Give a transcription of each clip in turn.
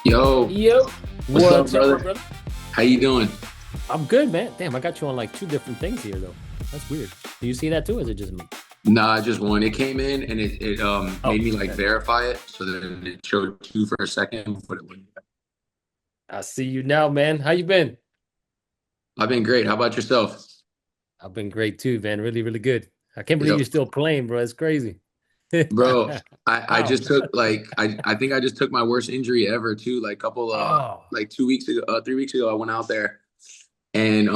Yo, Yo, what's up, what's up, my brother? brother? How you doing? I'm good, man. Damn, I got you on like two different things here, though. That's weird. Do you see that too, or is it just me? Nah, I just won. It came in and it Oh, made me like okay. verify it. So then it showed two for a second, but it wouldn't. I see you now, man. How you been? I've been great. How about yourself? I've been great too, man. Really, really good. I can't believe Yo, you're still playing, bro. It's crazy. bro, I How? just took like I think I just took my worst injury ever too. Like couple Oh, like 2 weeks ago, 3 weeks ago, I went out there and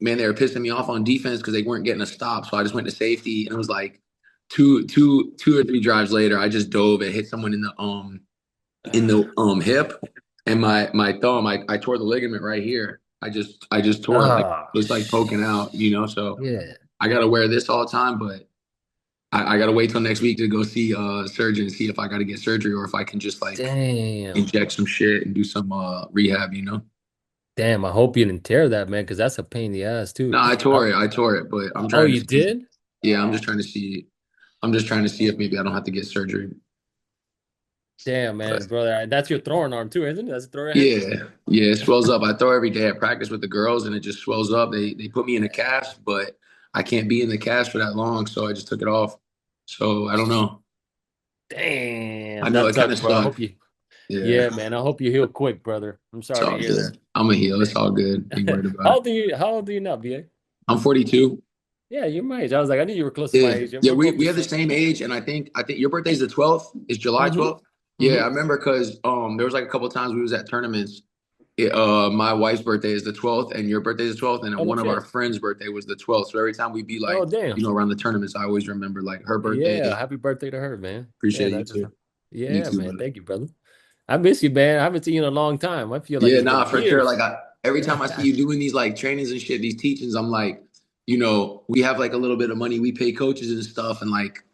man, they were pissing me off on defense because they weren't getting a stop. So I just went to safety and it was like two or three drives later, I just dove and hit someone in the hip and my thumb. I tore the ligament right here. I just tore it like oh, it's like poking out, you know. So yeah. I gotta wear this all the time, but I gotta wait till next week to go see a surgeon and see if I gotta get surgery or if I can just like Damn. inject some shit and do some rehab, you know. Damn. I hope you didn't tear that, man, because that's a pain in the ass No, too. I tore it, but I'm Oh, trying to you see. did? Yeah, I'm just trying to see if maybe I don't have to get surgery. Damn, man, brother. That's your throwing arm too, isn't it? That's a thrower hand. Yeah, yeah, it swells up. I throw every day at practice with the girls, and it just swells up. They put me in a cast, but I can't be in the cast for that long, so I just took it off. So I don't know. I Damn, know that it kind sucks, of bro. I sucked. hope you. Yeah, Yeah, man. I hope you heal quick, brother. I'm it's sorry to all hear good. that. I'm a heel. It's all good. Ain't worried about it. How old are you now, BA? I'm 42. Yeah, you're my age. I was like, I knew you were close to my Yeah, age. yeah. We're both We the have the same. same age, and I think your birthday's the 12th. Is July Mm-hmm. 12th? Yeah, I Mm-hmm. remember because there was like a couple of times we was at tournaments. My wife's birthday is the 12th, and your birthday is the 12th, and Oh then no one of our shit. friends' birthday was the 12th. So every time we be Oh like, damn. around the tournaments, I always remember like her Yeah. birthday. Happy birthday to her, man. Yeah, Appreciate you that just. too. You Yeah, too, man. man. Thank you, brother. I miss you, man. I haven't seen you in a long time. I feel like Yeah, it's nah, been for sure. years. Like every time I see you doing these like trainings and shit, these teachings, I'm like, we have like a little bit of money, we pay coaches and stuff, and like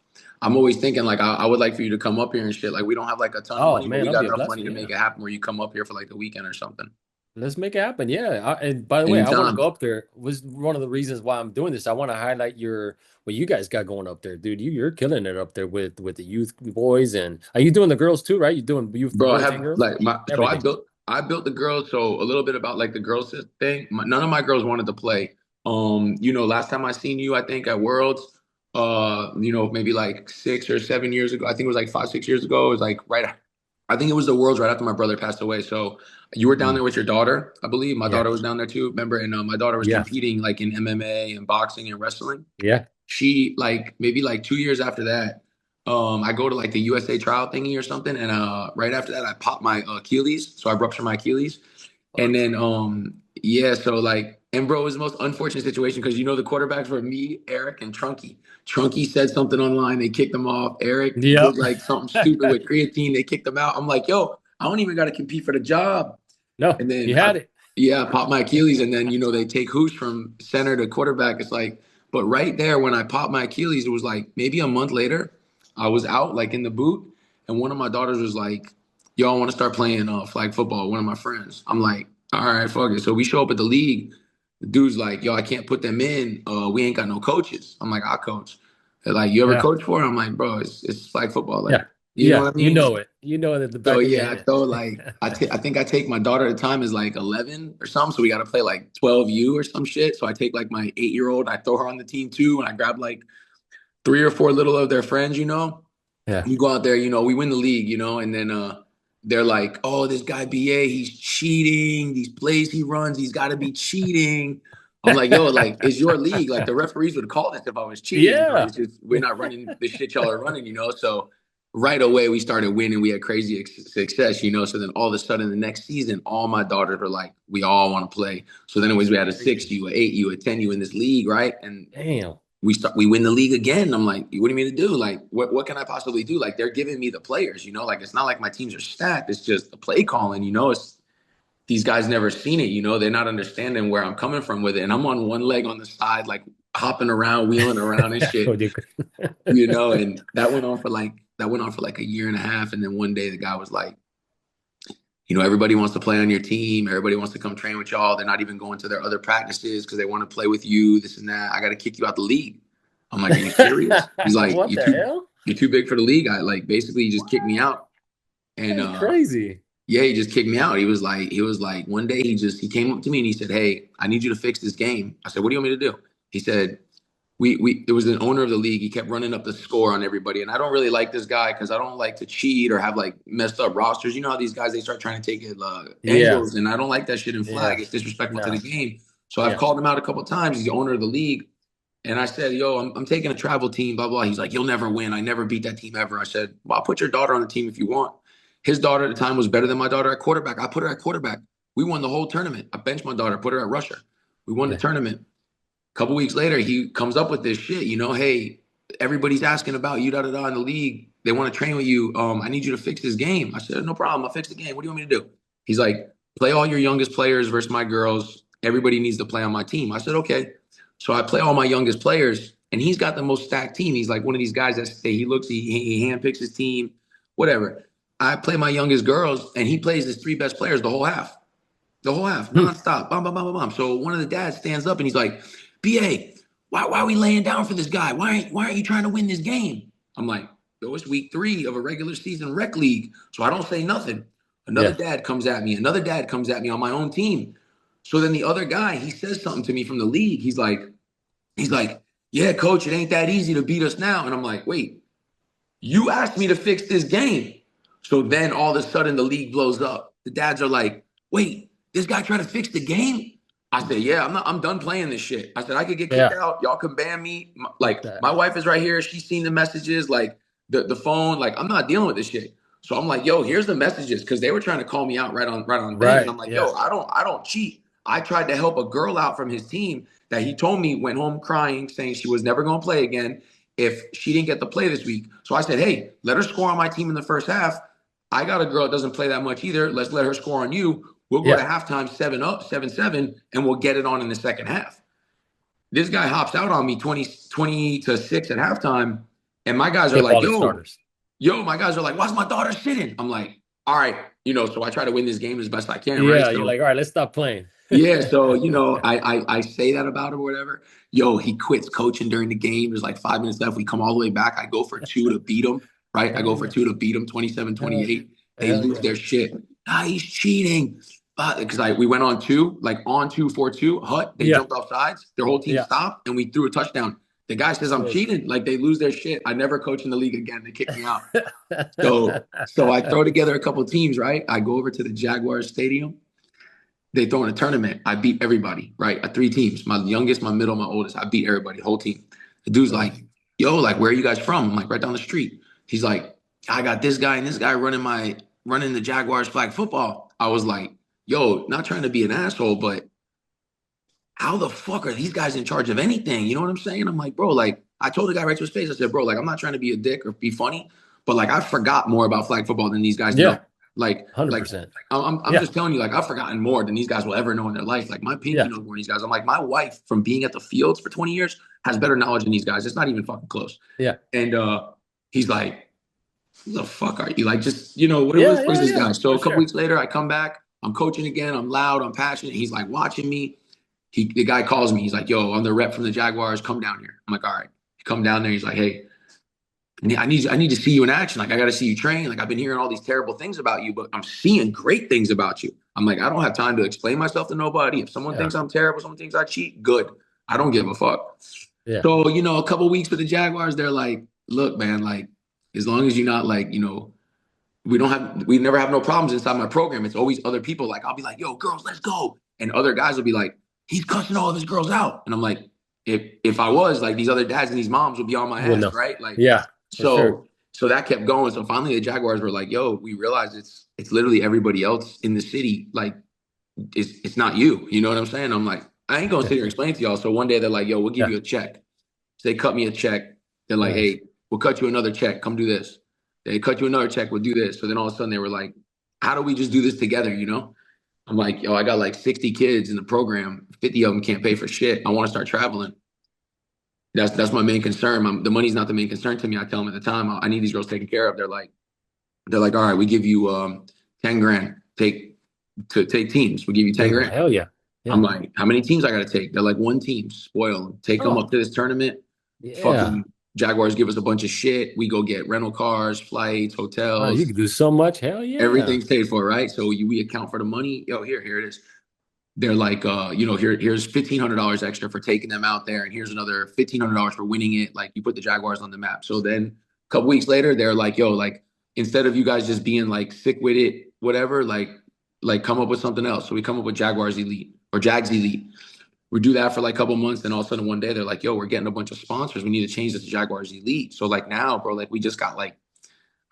I'm always thinking like I would like for you to come up here and shit. Like we don't have like a ton of Oh money, but man, we that'll got be a enough money blessing. to make Yeah. it happen where you come up here for like the weekend or something. Let's make it happen. Yeah. And by the way, I want to Anytime. go up there. Was one of the reasons why I'm doing this. I want to highlight your what you guys got going up there, dude. You're killing it up there with the youth boys, and are you doing the girls too, right? You doing youth Bro, I boys and have girls? like my so Everything. I built the girls. So a little bit about like the girls thing. None of my girls wanted to play. Last time I seen you, I think at Worlds, maybe like 6 or 7 years ago. I think it was like 5, 6 years ago. It was like right. I think it was the Worlds right after my brother passed away. So you were down Mm. there with your daughter, I believe. My Yeah. daughter was down there too. Remember? And my daughter was Yeah. competing like in MMA and boxing and wrestling. Yeah. She like maybe like 2 years after that, I go to like the USA trial thingy or something, and right after that, I popped my Achilles, so I ruptured my Achilles, and Fuck. then yeah, so like, and bro, it was the most unfortunate situation because the quarterbacks were me, Eric, and Trunky. Trunky said something online, they kicked him off. Eric Yep. did like something stupid with creatine, they kicked him out. I'm like, yo, I don't even got to compete for the job. No, And then you had it. yeah, I popped my Achilles, and then they take hoosh from center to quarterback. It's like, but right there when I popped my Achilles, it was like maybe a month later, I was out like in the boot, and one of my daughters was like, "Yo, I want to start playing flag football." One of my friends. I'm like, "All right, fuck it." So we show up at the league. The dude's like, "Yo, I can't put them in. We ain't got no coaches." I'm like, "I'll coach." They're like, "You ever Yeah. coach for it?" I'm like, "Bro, it's flag football. Like, Yeah. you know Yeah. what I You mean?" know it. You know it at the So back of your yeah, I hand. throw like I think I take my daughter at the time is like 11 or something. So we got to play like 12U or some shit. So I take like my 8-year-old, I throw her on the team too, and I grab like three or four little of their friends. Yeah. We go out there, we win the league, and then they're like, "Oh, this guy BA, he's cheating. These plays he runs, he's got to be cheating." I'm like, "Yo, like, it's your league. Like, the referees would call this if I was cheating. Yeah. It's just we're not running the shit y'all are running. So right away we started winning. We had crazy success. So then all of a sudden the next season, all my daughters were like, "We all want to play." So then it was we had a Crazy. 6U, a 8U, a 10U in this league, right? And Damn. we win the league again. I'm like, what do you mean to do? Like, what can I possibly do? Like, they're giving me the players. Like it's not like my teams are stacked. It's just the play calling. It's these guys never seen it. They're not understanding where I'm coming from with it. And I'm on one leg on the side, like hopping around, wheeling around and shit. What do And that went on for like a year and a half. And then one day the guy was like, everybody wants to play on your team. Everybody wants to come train with y'all. They're not even going to their other practices because they want to play with you, this and that. I got to kick you out the league. I'm like, are you serious? He's like, What the hell? you're too big for the league. I like basically he just kicked me What? out. And That's crazy. Yeah, he just kicked me out. He was like, one day he came up to me and he said, "Hey, I need you to fix this game." I said, "What do you want me to do?" He said, we it was an owner of the league. He kept running up the score on everybody, and I don't really like this guy because I don't like to cheat or have like messed up rosters. You know how these guys they start trying to take Yeah. angles, and I don't like that shit in flag. Yeah. It's disrespectful to the No. game. So I've Yeah. called him out a couple of times. He's the owner of the league, and I said, "Yo, I'm taking a travel team, blah blah." He's like, "You'll never win. I never beat that team ever." I said, "Well, I'll put your daughter on the team if you want." His daughter at the time was better than my daughter at quarterback. I put her at quarterback. We won the whole tournament. I benched my daughter, put her at rusher. We won the Yeah. tournament. A couple weeks later, he comes up with this shit. Hey, everybody's asking about you, da da da, in the league. They want to train with you. I need you to fix this game. I said, no problem. I'll fix the game. What do you want me to do? He's like, play all your youngest players versus my girls. Everybody needs to play on my team. I said, okay. So I play all my youngest players, and he's got the most stacked team. He's like one of these guys that say he handpicks his team, whatever. I play my youngest girls, and he plays his three best players the whole half, Hmm. nonstop. Bam, bam, bam, bam, bam. So one of the dads stands up and he's like, "BA, why are we laying down for this guy? Why aren't you trying to win this game?" I'm like, "Yo, it's week 3 of a regular season rec league." So I don't say nothing. Another Yeah. dad comes at me. Another dad comes at me on my own team. So then the other guy, he says something to me from the league. He's like, "Yeah, coach, it ain't that easy to beat us now." And I'm like, "Wait, you asked me to fix this game." So then all of a sudden the league blows up. The dads are like, "Wait, this guy trying to fix the game?" I said, "Yeah, I'm done playing this shit." I said, "I could get kicked Yeah. out. Y'all can ban me. Like, my That- wife is right here. She's seen the messages, like the phone. Like, I'm not dealing with this shit." So I'm like, "Yo, here's the messages," because they were trying to call me out right on thing. And Right. I'm like, Yeah. "Yo, I don't cheat. I tried to help a girl out from his team that he told me went home crying, saying she was never going to play again if she didn't get to play this week." So I said, "Hey, let her score on my team in the first half. I got a girl that doesn't play that much either. Let's let her score on you. We'll go to Yeah. halftime 7-up, 7-7, and we'll get it on in the second half." This guy hops out on me 20 to 6 at halftime. And my guys are Skip like, all the yo, starters. my guys are like, "Why's my daughter sitting?" I'm like, "All right, so I try to win this game as best I can, right?" Yeah. You're So like, all right, let's stop playing. yeah, so I say that about him or whatever. Yo, he quits coaching during the game. There's like 5 minutes left. We come all the way back. I go for two to beat him, right? I Hell go for yeah. two to beat him, 27, Hell, 28. They hell lose yeah. their shit. He's cheating. Because we went on two, like on 2-4-2. Hut, they Yeah. jumped off sides. Their whole team Yeah. stopped, and we threw a touchdown. The guy says I'm Sick. cheating. Like they lose their shit. I never coach in the league again. They kick me out. So I throw together a couple teams, right? I go over to the Jaguars stadium. They throw in a tournament. I beat everybody, right? At 3 teams. My youngest, my middle, my oldest. I beat everybody, whole team. The dude's like, Nice. "Yo, like, where are you guys from?" I'm like, "Right down the street." He's like, "I got this guy and this guy running the Jaguars flag football." I was like, "Yo, not trying to be an asshole, but how the fuck are these guys in charge of anything?" You know what I'm saying? I'm like, "Bro, like," I told the guy right to his face. I said, "Bro, like, I'm not trying to be a dick or be funny, but like, I forgot more about flag football than these guys know. Yeah. Like, 100%. I'm Yeah. just telling you, like, I've forgotten more than these guys will ever know in their life. Like, my pinky Yeah. knows more than these guys. I'm like, my wife, from being at the fields for 20 years, has better knowledge than these guys. It's not even fucking close." Yeah. And he's like, "Who the fuck are you? Like, just, what Yeah. the fuck is Yeah. this Yeah. guy?" So For a couple sure. weeks later, I come back. I'm coaching again. I'm loud. I'm passionate. He's like watching me. The guy calls me. He's like, "Yo, I'm the rep from the Jaguars. Come down here." I'm like, "All right." He come down there. He's like, "Hey, I need to see you in action. Like, I got to see you train. Like, I've been hearing all these terrible things about you, but I'm seeing great things about you." I'm like, "I don't have time to explain myself to nobody. If someone Yeah. thinks I'm terrible, someone thinks I cheat, good. I don't give a fuck." Yeah. So, a couple weeks with the Jaguars, they're like, "Look, man, like, as long as you're not like, we never have no problems inside my program. It's always other people. Like, I'll be like, 'Yo, girls, let's go.' And other guys will be like, 'He's cussing all of his girls out.' And I'm like, if I was, like, these other dads and these moms would be on my Well, ass, no. right? Like, Yeah. For sure. so that kept going. So finally the Jaguars were like, 'Yo, we realize it's literally everybody else in the city. Like, it's not you.' You know what I'm saying?" I'm like, "I ain't gonna sit here and explain to y'all." So one day they're like, "Yo, we'll give Yeah. you a check." So they cut me a check. They're like, Nice. "Hey, we'll cut you another check. Come do this." They cut you another check. We'll do this. So then all of a sudden they were like, "How do we just do this together?" I'm like, "Yo, I got like 60 kids in the program. 50 of them can't pay for shit. I want to start traveling." That's my main concern. The money's not the main concern to me. I tell them at the time, I need these girls taken care of. They're like, "All right, we give you 10 grand. Take teams. We'll give you 10 Oh, grand. hell yeah. I'm Yeah. like, "How many teams I got to take?" They're like, "One team. Spoil them. Take them Oh, up to this tournament. yeah. Fucking Jaguars give us a bunch of shit. We go get rental cars, flights, Wow, you hotels. could do so much. Hell yeah. Everything's paid for, right? So we account for the money. Yo, here it is. They're like, here's $1,500 extra for taking them out there, and here's another $1,500 for winning it. Like you put the Jaguars on the map. So then a couple weeks later, they're like, yo, like instead of you guys just being like sick with it, whatever, like come up with something else. So we come up with Jaguars Elite or Jags Elite. We do that for like a couple months, then all of a sudden one day they're like, yo, we're getting a bunch of sponsors. We need to change this to Jaguars Elite. So like now, bro, like we just got like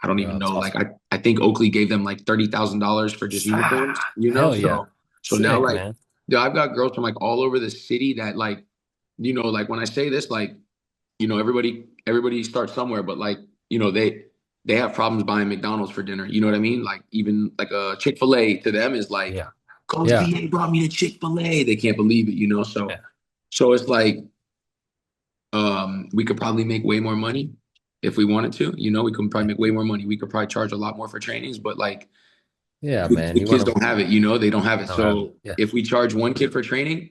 I don't Oh, even that's know. Like awesome. I think Oakley gave them like $30,000 for just uniforms, Ah, hell yeah. So now Sick, like man. yeah, I've got girls from like all over the city that like, like when I say this, like, everybody starts somewhere, but like, they have problems buying McDonald's for dinner. You know what I mean? Like even like a Chick-fil-A to them is like, Yeah. Coach Yeah. BA brought me to Chick-fil-A. They can't believe it. Yeah. So it's like we could probably make way more money if we wanted to. We could probably make way more money. We could probably charge a lot more for trainings, but like Yeah, man. the You want kids to don't have it. They don't have it. have it. So Yeah. if we charge one kid for training,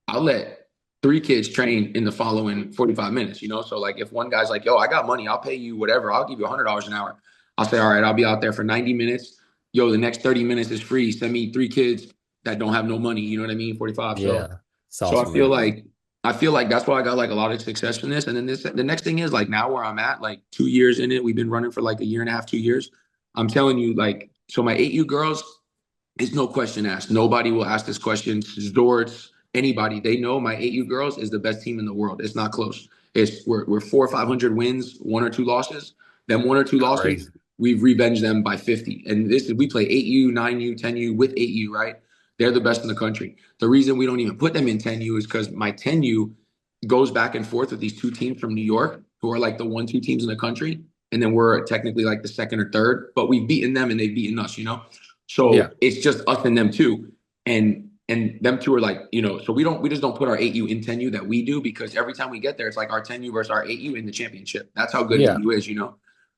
I'll let three kids train in the following 45 minutes. So like if one guy's like, yo, I got money, I'll pay you whatever. I'll give you $100 an hour. I'll say, all right, I'll be out there for 90 minutes. Yo, the next 30 minutes is free. Send me three kids that don't have no money. You know what I mean? 45. So Yeah. It's so awesome, man. I feel like that's why I got like a lot of success from this. And then the next thing is like now where I'm at, like 2 years in it, we've been running for like a year and a half, 2 years. I'm telling you, like, so my 8U girls, it's no question asked. Nobody will ask this question. Zords, anybody, they know my 8U girls is the best team in the world. It's not close. We're 400 or 500 wins, one or two losses. Them one or two losses, Crazy. we've revenged them by 50. And this is we play 8U, 9U, 10U with 8U, right? They're the best in the country. The reason we don't even put them in 10U is because my 10U goes back and forth with these two teams from New York who are like the 1-2 teams in the country. And then we're technically like the second or third, but we've beaten them and they've beaten us. Yeah. So it's just us and them two. And them two are like, so we just don't put our 8U in 10U that we do because every time we get there, it's like our 10U versus our 8U in the championship. That's how good Yeah. 8U is.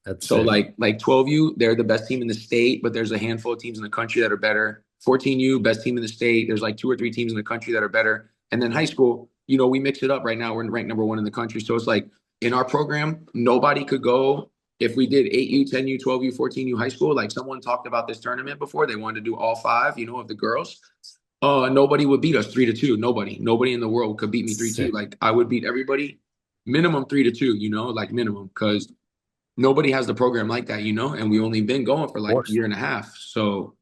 That's So sick. like 12U, they're the best team in the state, but there's a handful of teams in the country that are better. 14U, best team in the state. There's like two or three teams in the country that are better. And then high school, we mix it up right now. We're ranked number one in the country. So it's like in our program, nobody could go if we did 8U, 10U, 12U, 14U high school. Like someone talked about this tournament before. They wanted to do all five, of the girls. Nobody would beat us 3-2. Nobody in the world could beat me 3-2. Sick. Like I would beat everybody minimum 3-2, like minimum, because nobody has the program like that. And we only been going for Of like a course. year and a half. So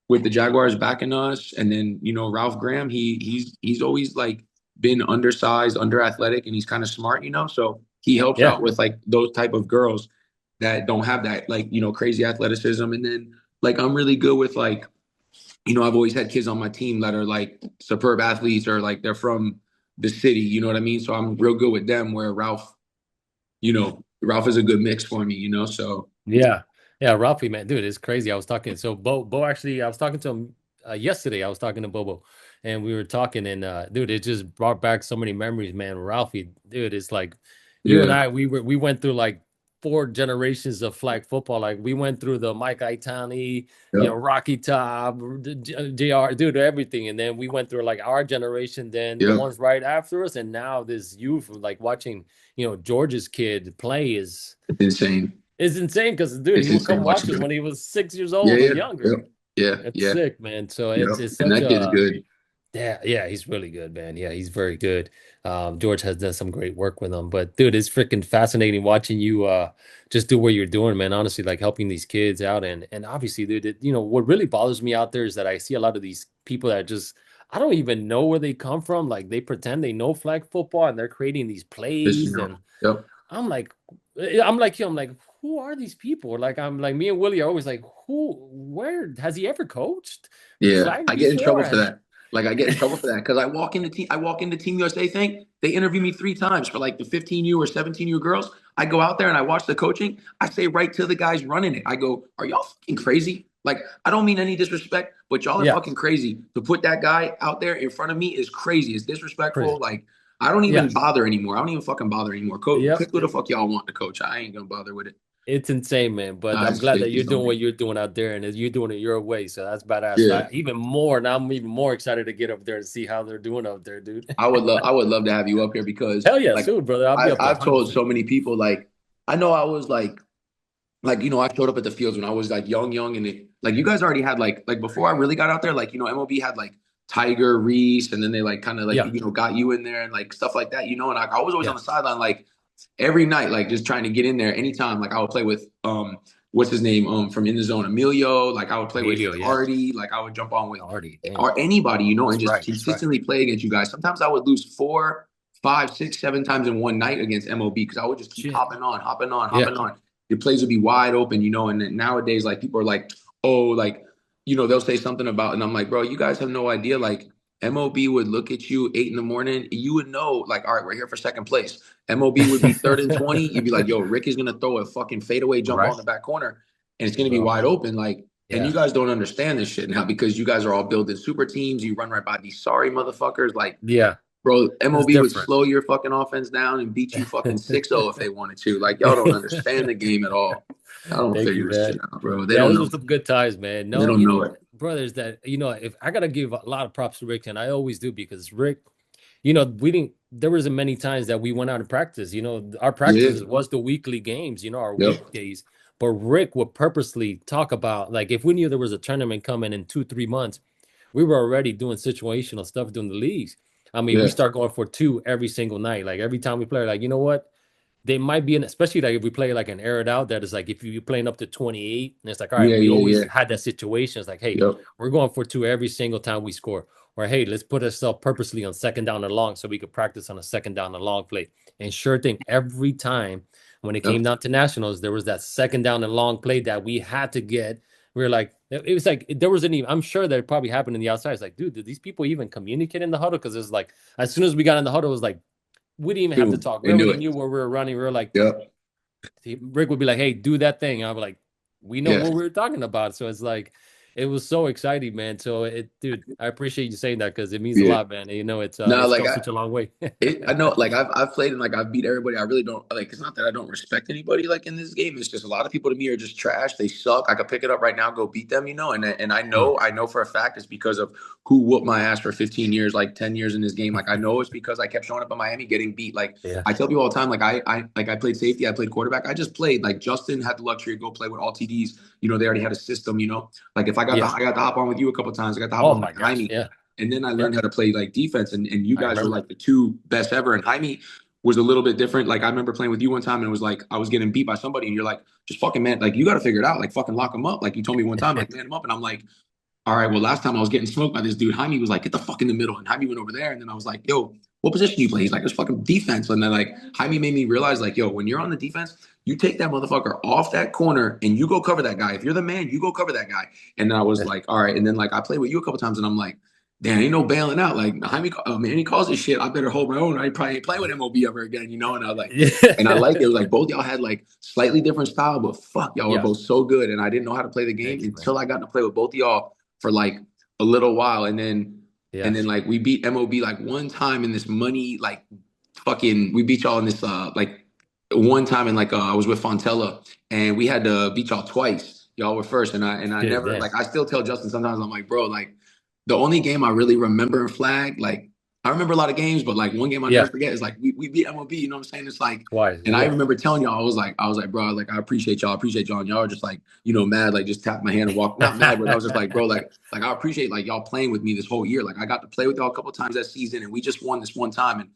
with the Jaguars backing us, and then Ralph Graham, he's always like been undersized, under athletic, and he's kind of smart. So he helps Yeah. out with like those type of girls that don't have that like crazy athleticism. And then like I'm really good with like I've always had kids on my team that are like superb athletes or like they're from the city. You know what I mean? So I'm real good with them. Where Ralph is a good mix for me. So Yeah. Yeah. Ralphie, man, dude, it's crazy. I was talking. So Bo actually, I was talking to him yesterday. I was talking to Bobo and we were talking and dude, it just brought back so many memories, man. Ralphie, dude, it's like you and yeah, I, we went through like four generations of flag football. Like we went through the Mike Itani, yep, Rocky Top, JR, dude, everything. And then we went through like our generation, then the yep. ones right after us, and now this youth, like watching, George's kid play It's insane. is insane because dude, he It's would come insane watch watching us it. when he was 6 years Yeah, old or yeah, younger. yep, yeah, It's yeah, sick, man. So yep. it's And such that kid's a good. yeah, he's really good, man. Yeah, he's very good. George has done some great work with him, but dude, it's freaking fascinating watching you just do what you're doing, man. Honestly, like helping these kids out, and obviously, dude, what really bothers me out there is that I see a lot of these people that just I don't even know where they come from. Like they pretend they know flag football and they're creating these This, you plays, know, and yep, I'm like, I'm like you. I'm like, who are these people? Like, I'm like, me and Willie are always like, where has he ever coached yeah. flag I get in trouble for before? that. Like I get in trouble for that because I walk into Team USA thing. They interview me 3 times for like the 15U or 17U girls. I go out there and I watch the coaching. I say right to the guys running it. I go, are y'all fucking crazy? Like I don't mean any disrespect, but y'all are Yeah, fucking crazy. To put that guy out there in front of me is crazy. It's crazy. disrespectful. Like I don't Yeah, even bother anymore. I don't even fucking bother anymore. Coach, yep. pick who the fuck y'all want to coach. I ain't gonna bother with it. it's insane, man. But I'm It's glad that crazy you're doing what something. you're doing out there, and you're doing it your way. So that's badass. So Yeah. even more now, I'm even more excited to get up there and see how they're doing up there, dude. I would love to have you up here because Hell yeah, like soon, brother. I'll be up there I've told 100%. so many people like I know I was like you know I showed up at the fields when I was like young and like you guys already had like before I really got out there like you know MLB had like Tiger Reese and then they like kind of like Yeah, you know got you in there and like stuff like that you know and I was always on yeah. the sideline like every night like just trying to get in there anytime like I would play with what's his name from In the Zone Emilio like I would play with Emilio, yeah. Artie like I would jump on with Already, damn. or anybody you know and That's just right. That's right. consistently play against you guys sometimes I would lose 4 5 6 7 times in one night against MLB because I would just keep Shit. Yeah. hopping on your plays would be wide open, you know. And then nowadays, like people are like, oh, like, you know, they'll say something about, and I'm like, bro, you guys have no idea. Like MOB would look at you 8 in the morning, you would know, like, all right, we're here for second place. MOB would be third and 20. You'd be like, yo, Rick is gonna throw a fucking fadeaway jump ball Right, in the back corner, and it's gonna be bro. wide open. Like, and you Yeah. guys don't understand this shit now because you guys are all building super teams. You run right by these sorry motherfuckers. Like Yeah. bro, It's MLB would different. slow your fucking offense down and beat you fucking 6-0 if they wanted to. Like, y'all don't understand the game at all. Y'all don't Thank figure you, this shit man. out, bro. They Yeah, don't those know. were some good times, man. They No, don't know it. brothers, that if I gotta give a lot of props to Rick, and I always do because Rick, we didn't. There wasn't many times that we went out and practice. Our Yeah. practices was the weekly games. Our Yep. weekdays. But Rick would purposely talk about like if we knew there was a tournament coming in 2 3 months, we were already doing situational stuff during the leagues. I mean, we Yeah. start going for two every single night. Like every time we play, like you know what? They might be in, especially like if we play like an air it out that is like if you're playing up to 28, and it's like, all right, Yeah. we Yeah. always Yeah. had that situation. It's like, hey, Yep. we're going for two every single time we score. Or hey, let's put ourselves purposely on second down and long so we could practice on a second down and long play. And sure thing, every time when it came Yep. down to nationals, there was that second down and long play that we had to get. We were like, it was like there wasn't even, I'm sure that it probably happened in the outside. It's like, dude, did these people even communicate in the huddle? Because it's like as soon as we got in the huddle, it was like we didn't even have to Dude, talk. We they knew already it. knew where we were running. We were like, Yep. Rick would be like, "Hey, do that thing." I was like, "We know Yeah. what we were talking about." So it's like, it was so exciting, man. So dude, I appreciate you saying that because it means a Yeah. lot, man. And, No, it's like come such a long way. I know, like I've played and like I've beat everybody. I really don't like. It's not that I don't respect anybody like in this game. It's just a lot of people to me are just trash. They suck. I could pick it up right now, go beat them, you know. And Mm. I know for a fact it's because of who whooped my ass for 15 years, like 10 years in this game. Like I know it's because I kept showing up in Miami getting beat. Like Yeah, I tell people all the time, like I played safety, I played quarterback. I just played like Justin had the luxury to go play with all TDs. You know, they already had a system. You know, like if yeah. I got to hop on with you a couple times. I got to hop Oh on with my gosh, Jaime. yeah, And then I yeah. learned how to play like defense, and you I guys were remember. like the two best ever. And Jaime was a little bit different. Like I remember playing with you one time, and it was like I was getting beat by somebody, and you're like, just fucking man, like you got to figure it out, like fucking lock him up. Like you told me one time, like man him up, and I'm like, all right, well last time I was getting smoked by this dude. Jaime was like, get the fuck in the middle, and Jaime went over there, and then I was like, yo, what position do you play? He's like, it's fucking defense, and then like Jaime made me realize, like, yo, when you're on the defense. You take that motherfucker off that corner and you go cover that guy. If you're the man, you go cover that guy. And then I was like, all right. And then like I played with you a couple times and I'm like, damn, ain't no bailing out. Like Jaime, Manny calls this shit. I better hold my own. I probably ain't playing with MOB ever again, you know. And I was like, and I like it. It was like both y'all had like slightly different style, but fuck, y'all were Yeah. both so good. And I didn't know how to play the game Thank you, man. until I got to play with both of y'all for like a little while, Yeah. and then like we beat MOB like one time in this money like fucking we beat y'all in this like one time in like I was with Fontella and we had to beat y'all twice. Y'all were first, and I Shit, never damn. like I still tell Justin sometimes I'm like, bro, like the only game I really remember in flag, like I remember a lot of games, but like one game I never Yeah. forget is like we beat MLB, you know what I'm saying? It's like, Twice. and I Yeah. remember telling y'all, I was like, bro, like I appreciate y'all, and y'all are just like, you know, mad, like just tap my hand and walk, not mad, but I was just like, bro, like I appreciate like y'all playing with me this whole year. Like I got to play with y'all a couple times that season, and we just won this one time, and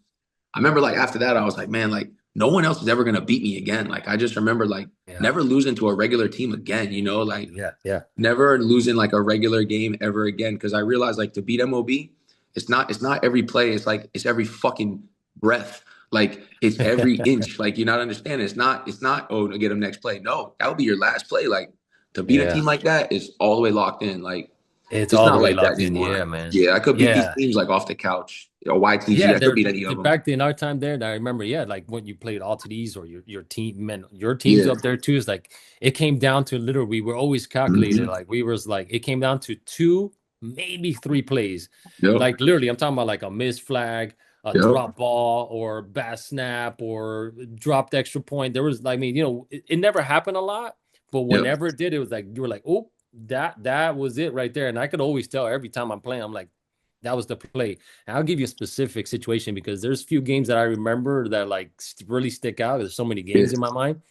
I remember like after that, I was like, man, like no one else is ever gonna beat me again. Like I just remember like Yeah. never losing to a regular team again, you know, like Yeah. Yeah. never losing like a regular game ever again. Cause I realized like to beat MOB, it's not every play, it's like it's every fucking breath. Like it's every inch. Like you're not understanding. It's not, oh, to get him next play. No, that would be your last play. Like to beat a Yeah. team like that is all the way locked in. Like It's it's all the not way like that locked in. anymore. Yeah, man. Yeah, I could beat these Yeah. teams like off the couch. Or YTG, Yeah, I could there beat any of them. back in our time there, I remember, yeah, like when you played all TDs or your team, man, your teams Yeah. up there too, is like it came down to literally we were always calculated. Mm-hmm. Like we was like it came down to two, maybe three plays. Yep. Like literally, I'm talking about like a missed flag, a Yep. drop ball or bad snap or dropped extra point. There was, I mean, it never happened a lot, but Yep. whenever it did, it was like you were like, oh, that was it right there. And I could always tell every time I'm playing, I'm like, that was the play. And I'll give you a specific situation because there's few games that I remember that like really stick out. There's so many Yeah. games in my mind,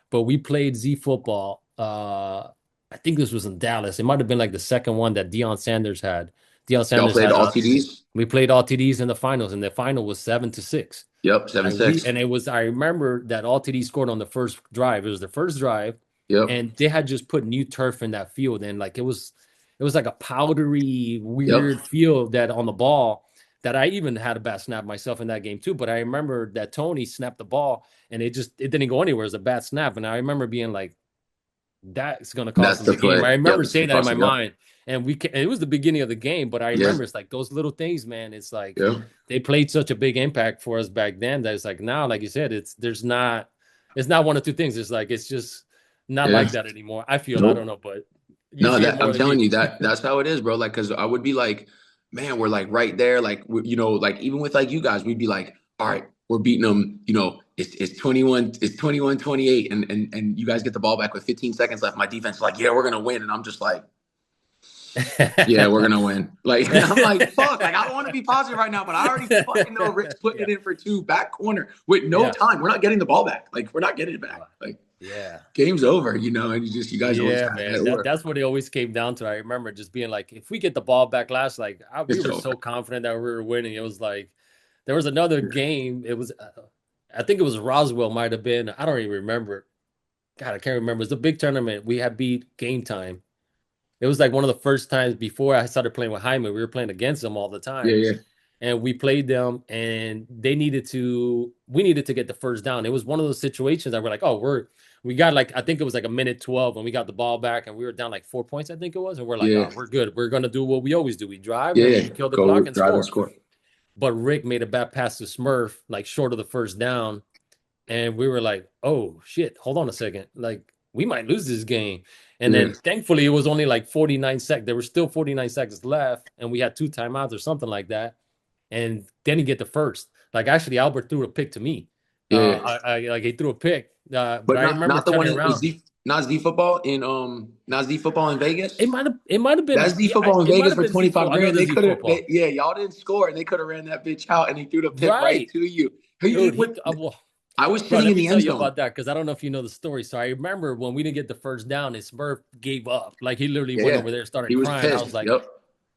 but we played Z football. I think this was in Dallas. It might have been like the second one that Deion Sanders had. Deion Y'all Sanders played had all TDs? we played all TDs in the finals, and the final was 7-6. Yep. Seven And we six. and it was I remember that all TD scored on the first drive. It was the first drive, Yep. and they had just put new turf in that field, and like it was like a powdery, Yep. weird field that on the ball that I even had a bad snap myself in that game too. But I remember that Tony snapped the ball and it didn't go anywhere. It was a bad snap. And I remember being like, that's going to cost That's them the the game. play. I Yep. remember It's the saying that in my process. Yep. mind. And it was the beginning of the game, but I Yeah. remember it's like those little things, man. It's like Yep. they played such a big impact for us back then that it's like now, like you said, it's not one or two things. It's like it's just not Yeah. like that anymore. I feel, I don't Nope. know, but you No, see it that more I'm than telling me. you that's how it is, bro. Like, cause I would be like, man, we're like right there. Like, like even with like you guys, we'd be like, all right, we're beating them. It's 21-28, and you guys get the ball back with 15 seconds left. My defense is like, yeah, we're gonna win, and I'm just like, yeah, we're gonna win. Like, I'm like, fuck. Like, I don't want to be positive right now, but I already fucking know Rick's putting Yeah. it in for two, back corner with no Yeah. time. We're not getting the ball back. Like, we're not getting it back. Like, Yeah. game's over. And you guys always Yeah, have that man. order. That's what it always came down to. I remember just being like, if we get the ball back last, like we It's were over. so confident that we were winning. It was like there was another game. It was, I think it was Roswell, might have been. I don't even remember. God, I can't remember. It was a big tournament. We had beat Game Time. It was like one of the first times before I started playing with Hyman. We were playing against them all the Yeah, time, yeah, and we played them, and we needed to get the first down. It was one of those situations that we're like, oh, we got like I think it was like a minute 12 when we got the ball back, and we were down like 4 points, I think it was, and we're like, yeah, oh, we're good. We're gonna do what we always do. We drive yeah, and yeah. we kill the Go clock and drive and score. score. But Rick made a bad pass to Smurf, like short of the first down, and we were like, oh shit, hold on a second. Like, we might lose this game. And Yeah, then thankfully it was only like 49 seconds. There were still 49 seconds left, and we had two timeouts or something like that. And then he get the first. Like actually Albert threw a pick to me. yeah. I like he threw a pick. But But I not remember not the one turning in around. Z football in not Z football in Vegas. It might have That's been Z football in it might Vegas have for been Z 25 football. I know grand. the They Z could have, football. yeah, y'all didn't score, and they could have ran that bitch out, and he threw the pick right Right. to you. Dude, With, I was bro, sitting let in me the tell end you zone. about that because I don't know if you know the story. So I remember when we didn't get the first down, and Smurf gave up. Like he literally Yeah, went yeah. over there, started He was crying. pissed. Yep.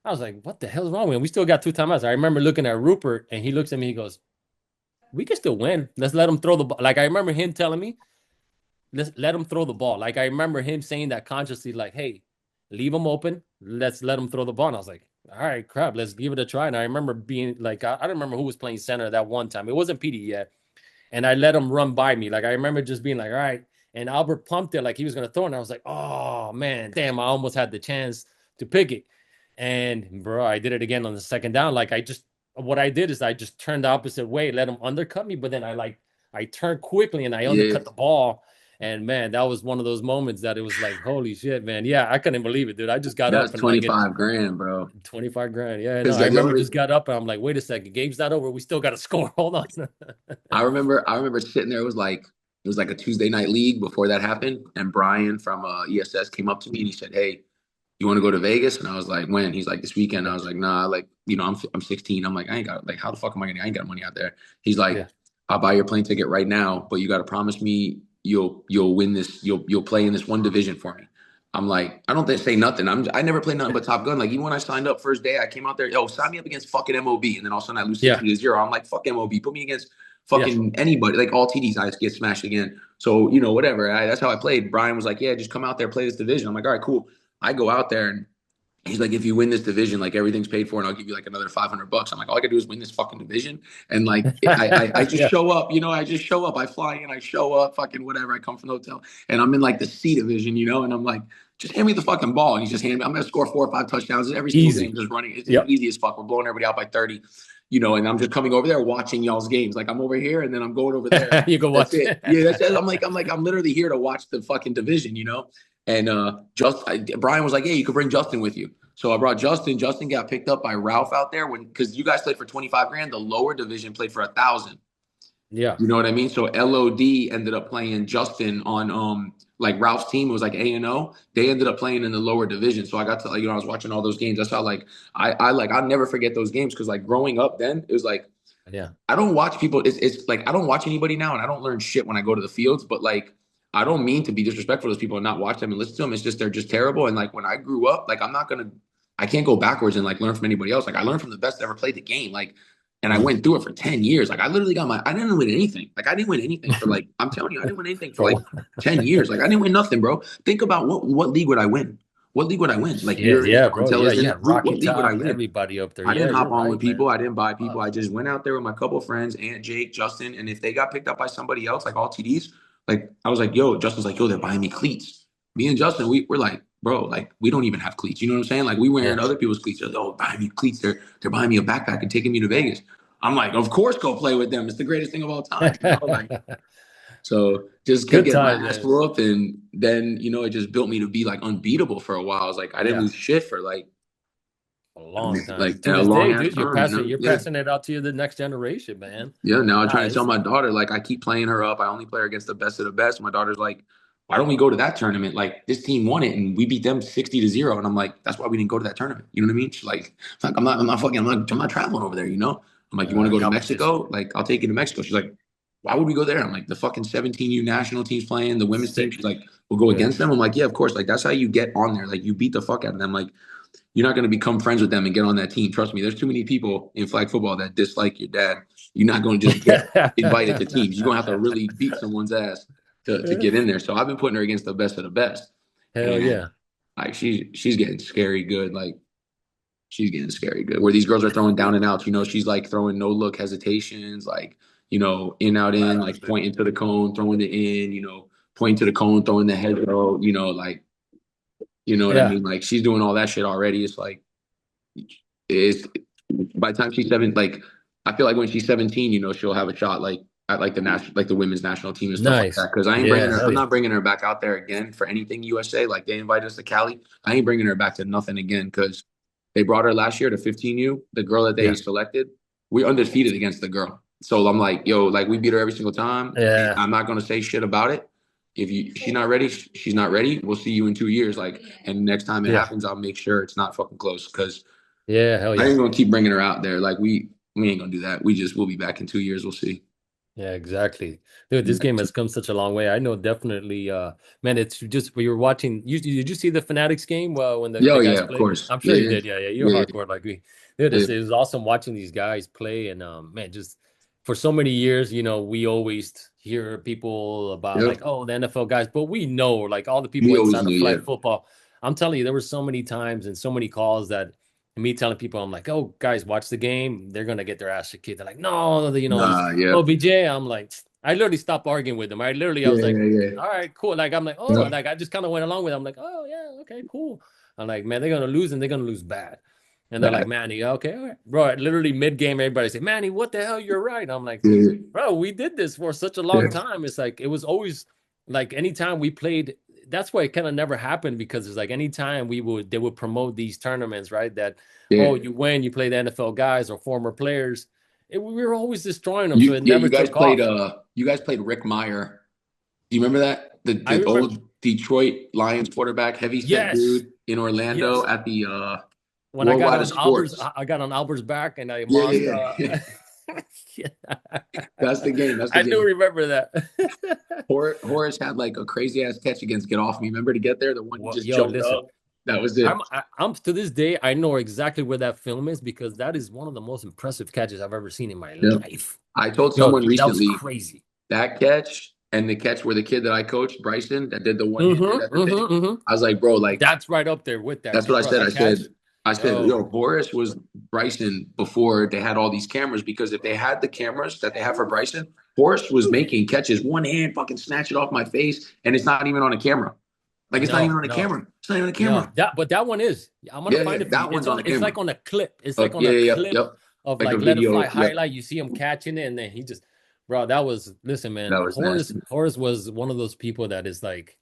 I was like, what the hell's wrong with him? We still got two timeouts. I remember looking at Rupert, and he looks at me. He goes, "We can still win. Let's let him throw the ball." Like I remember him telling me, "Let's let him throw the ball." Like I remember him saying that consciously, like, "Hey, leave him open. Let's let him throw the ball." And I was like, "All right, crap. Let's give it a try." And I remember being like, I don't remember who was playing center that one time. It wasn't PD yet, and I let him run by me. Like I remember just being like, "All right." And Albert pumped it like he was gonna throw, it, and I was like, "Oh man, damn! I almost had the chance to pick it." And bro, I did it again on the second down. Like what I did is I just turned the opposite way, let him undercut me, but then I turned quickly and I Yeah. undercut the ball. And man, that was one of those moments that it was like, holy shit, man. Yeah, I couldn't believe it, dude. I just got That's up and like it 25 grand, bro. 25 grand. Yeah, no, Because I the remember only just got up and I'm like, wait a second, game's not over. We still got to score. Hold on. I remember sitting there. It was like a Tuesday night league before that happened, and Brian from ESS came up to me and he said, "Hey, you want to go to Vegas?" And I was like, "When?" He's like, "This weekend." I Yeah, was like, "Nah, like, I'm 16." I'm like, "I ain't got like, how the fuck am I gonna? I ain't got money out there." He's like, yeah, "I'll buy your plane ticket right now, but you got to promise me you'll win this. You'll play in this one division for me." I'm like, I don't say nothing. I never played nothing but Top Gun. Like even when I signed up first day, I came out there, yo, sign me up against fucking MOB, and then all of a sudden I lose yeah, 60-0. I'm like, fuck MOB, put me against yeah. fucking anybody, like all TDs. I just get smashed again. So whatever. That's how I played. Brian was like, yeah, just come out there, play this division. I'm like, all right, cool. I go out there and he's like, if you win this division, like everything's paid for, and I'll give you like another $500. I'm like, all I gotta do is win this fucking division, and like I just Yeah, show up, I just show up. I fly in, I show up, fucking whatever. I come from the hotel, and I'm in like the C division, and I'm like, just hand me the fucking ball, and he's just handing me. I'm gonna score 4 or 5 touchdowns every single game, easy. just running. It's Yep. easy as fuck. We're blowing everybody out by 30. And I'm just coming over there watching y'all's games. Like I'm over here and then I'm going over there. You go That's watch. it. Yeah, that's it. I'm literally here to watch the fucking division. And Brian was like, "Yeah, you could bring Justin with you." So I brought Justin. Justin got picked up by Ralph out there when because you guys played for 25 grand. The lower division played for 1,000. Yeah. You know what I mean? So LOD ended up playing Justin on like Ralph's team. It was like A&O. They ended up playing in the lower division. So I got to like, I was watching all those games. That's how like I like I'll never forget those games because like growing up then it was like Yeah. I don't watch people. It's like I don't watch anybody now, and I don't learn shit when I go to the fields. But like, I don't mean to be disrespectful to those people and not watch them and listen to them. It's just they're just terrible. And like when I grew up, like I can't go backwards and like learn from anybody else. Like I learned from the best that ever played the game. Like, and I Mm. went through it for 10 years. Like I literally got I didn't win anything. Like I didn't win anything for like I'm telling you, I didn't win anything for For like what? 10 years. Like I didn't win nothing, bro. Think about what league would I win? What league would I win? Like Shit. you're Yeah, on bro. Yeah. You television. had Rocky What league would I Top, win? everybody up there. I Yeah, didn't you're hop on with right, man. people. I didn't buy people. Fuck. I just went out there with my couple of friends, Aunt Jake, Justin, and if they got picked up by somebody else, like all TDs, like I was like, yo, Justin's like, yo, they're buying me cleats. Me and Justin, we're like, bro, like we don't even have cleats. You know what I'm saying? Like we wearing Yeah. other people's cleats. They're like, oh, buying me cleats. They're buying me a backpack and taking me to Vegas. I'm like, of course, go play with them. It's the greatest thing of all time. You know, like so just kept Good getting my times, ass man. whooped, and then it just built me to be like unbeatable for a while. I was like, I didn't Yeah. lose shit for A long time. like To a this long day, ass dude, you're time. passing, you're Yeah. passing it out to the next generation, man. Yeah, now I'm Nah, trying to tell it's my daughter, like, I keep playing her up. I only play her against the best of the best. My daughter's like, why don't we go to that tournament? Like, this team won it and we beat them 60-0. And I'm like, that's why we didn't go to that tournament. You know what I mean? She's like, I'm not traveling over there, you know? I'm like, you want to go to competition. Mexico? Like, I'll take you to Mexico. She's like, why would we go there? I'm like, the fucking 17U national team's playing, the women's team. She's Sick. like, we'll go Yeah. against them. I'm like, yeah, of course. Like, that's how you get on there. Like, you beat the fuck out of them. Like, you're not going to become friends with them and get on that team. Trust me, there's too many people in flag football that dislike your dad. You're not going to just get invited to teams. You're going to have to really beat someone's ass to get in there. So I've been putting her against the best of the best. Hell And yeah. like she's getting scary good. Like she's getting scary good. Where these girls are throwing down and outs, she's like throwing no look hesitations, like, in, out, Flat in, out, like dude. pointing to the cone, throwing it in, pointing to the cone, throwing the head roll, like, you know what I Yeah. mean? Like she's doing all that shit already. It's like, is by the time she's seven, like I feel like when she's 17, she'll have a shot like at like the national, like the women's national team and stuff like Nice. that. Because I ain't bringing Yeah. her, Hell I'm yeah. not bringing her back out there again for anything USA. Like they invited us to Cali, I ain't bringing her back to nothing again because they brought her last year to 15U, the girl that they Yeah. selected. We undefeated against the girl, so I'm like, yo, like we beat her every single time. And Yeah. I'm not gonna say shit about it. If she's not ready, she's not ready. We'll see you in 2 years. Like, and next time it Yeah. happens, I'll make sure it's not fucking close because Yeah. Hell I yeah. ain't gonna keep bringing her out there. Like we ain't gonna do that. We'll be back in 2 years. We'll see. Yeah, exactly. Dude, Be this back in game two- has come such a long way. I know definitely man, it's just we were watching did you see the Fanatics game when Yeah, oh the guys yeah, of played? course. I'm sure you Yeah, did. Yeah, yeah. You're yeah, hardcore like me. Dude, yeah, it was awesome watching these guys play and man, just for so many years, we always hear people about yeah. like, oh, the NFL guys, but we know like all the people We always inside knew. of Yeah, flag football. I'm telling you, there were so many times and so many calls that me telling people, I'm like, oh, guys, watch the game. They're gonna get their ass kicked. They're like, no, nah, yeah, OBJ. I'm like, I literally stopped arguing with them. I yeah, was like, yeah, all right, cool. Like, I'm like, oh, yeah. like I just kind of went along with it. I'm like, oh yeah, okay, cool. I'm like, man, they're gonna lose and they're gonna lose bad. And they're like, That, Manny, okay, all right. Bro, literally mid-game, everybody say, Manny, what the hell? You're right. I'm like, yeah, bro, we did this for such a long yeah, time. It's like it was always like anytime we played, that's why it kind of never happened because it's like anytime they would promote these tournaments, right? That yeah. oh, you win, you play the NFL guys or former players. We were always destroying them, so You it yeah, never took off. you guys played Rick Meyer. Do you remember that? I The remember, old Detroit Lions quarterback, heavy set yes, dude in Orlando yes. at the When I got Worldwide of on Albert's, Sports. I got on Albert's back and I Yeah, lost. yeah, yeah. Yeah. That's the game. That's the I do game. remember that. Horace had like a crazy ass catch against Get Off Me. Remember to get there, the one he Well, just yo, jumped listen, up. That was it. I'm to this day, I know exactly where that film is because that is one of the most impressive catches I've ever seen in my Yeah. life. I told Yo, someone that was recently crazy. that catch and the catch where the kid that I coached, Bryson, that did the one handed at Mm-hmm, the thing. mm-hmm, mm-hmm. I was like, bro, like That's right up there with that, that's what I bro. said. That catch, I said, yo, yo, Horace was Bryson before they had all these cameras because if they had the cameras that they have for Bryson, Horace was making catches, one hand, fucking snatch it off my face, and it's not even on a camera. Like it's not even no, on a no, camera. It's not even on a no. camera. That one is. I'm gonna Yeah, yeah, find it for you. that one's on the It's camera. like on a clip. It's like on Yeah, a yeah, yep, clip yep. of Like a like Let It Fly video. Yep. highlight. You see him catching it, and then he just, bro. That was listen, That man. was nasty. Horace was one of those people that is like.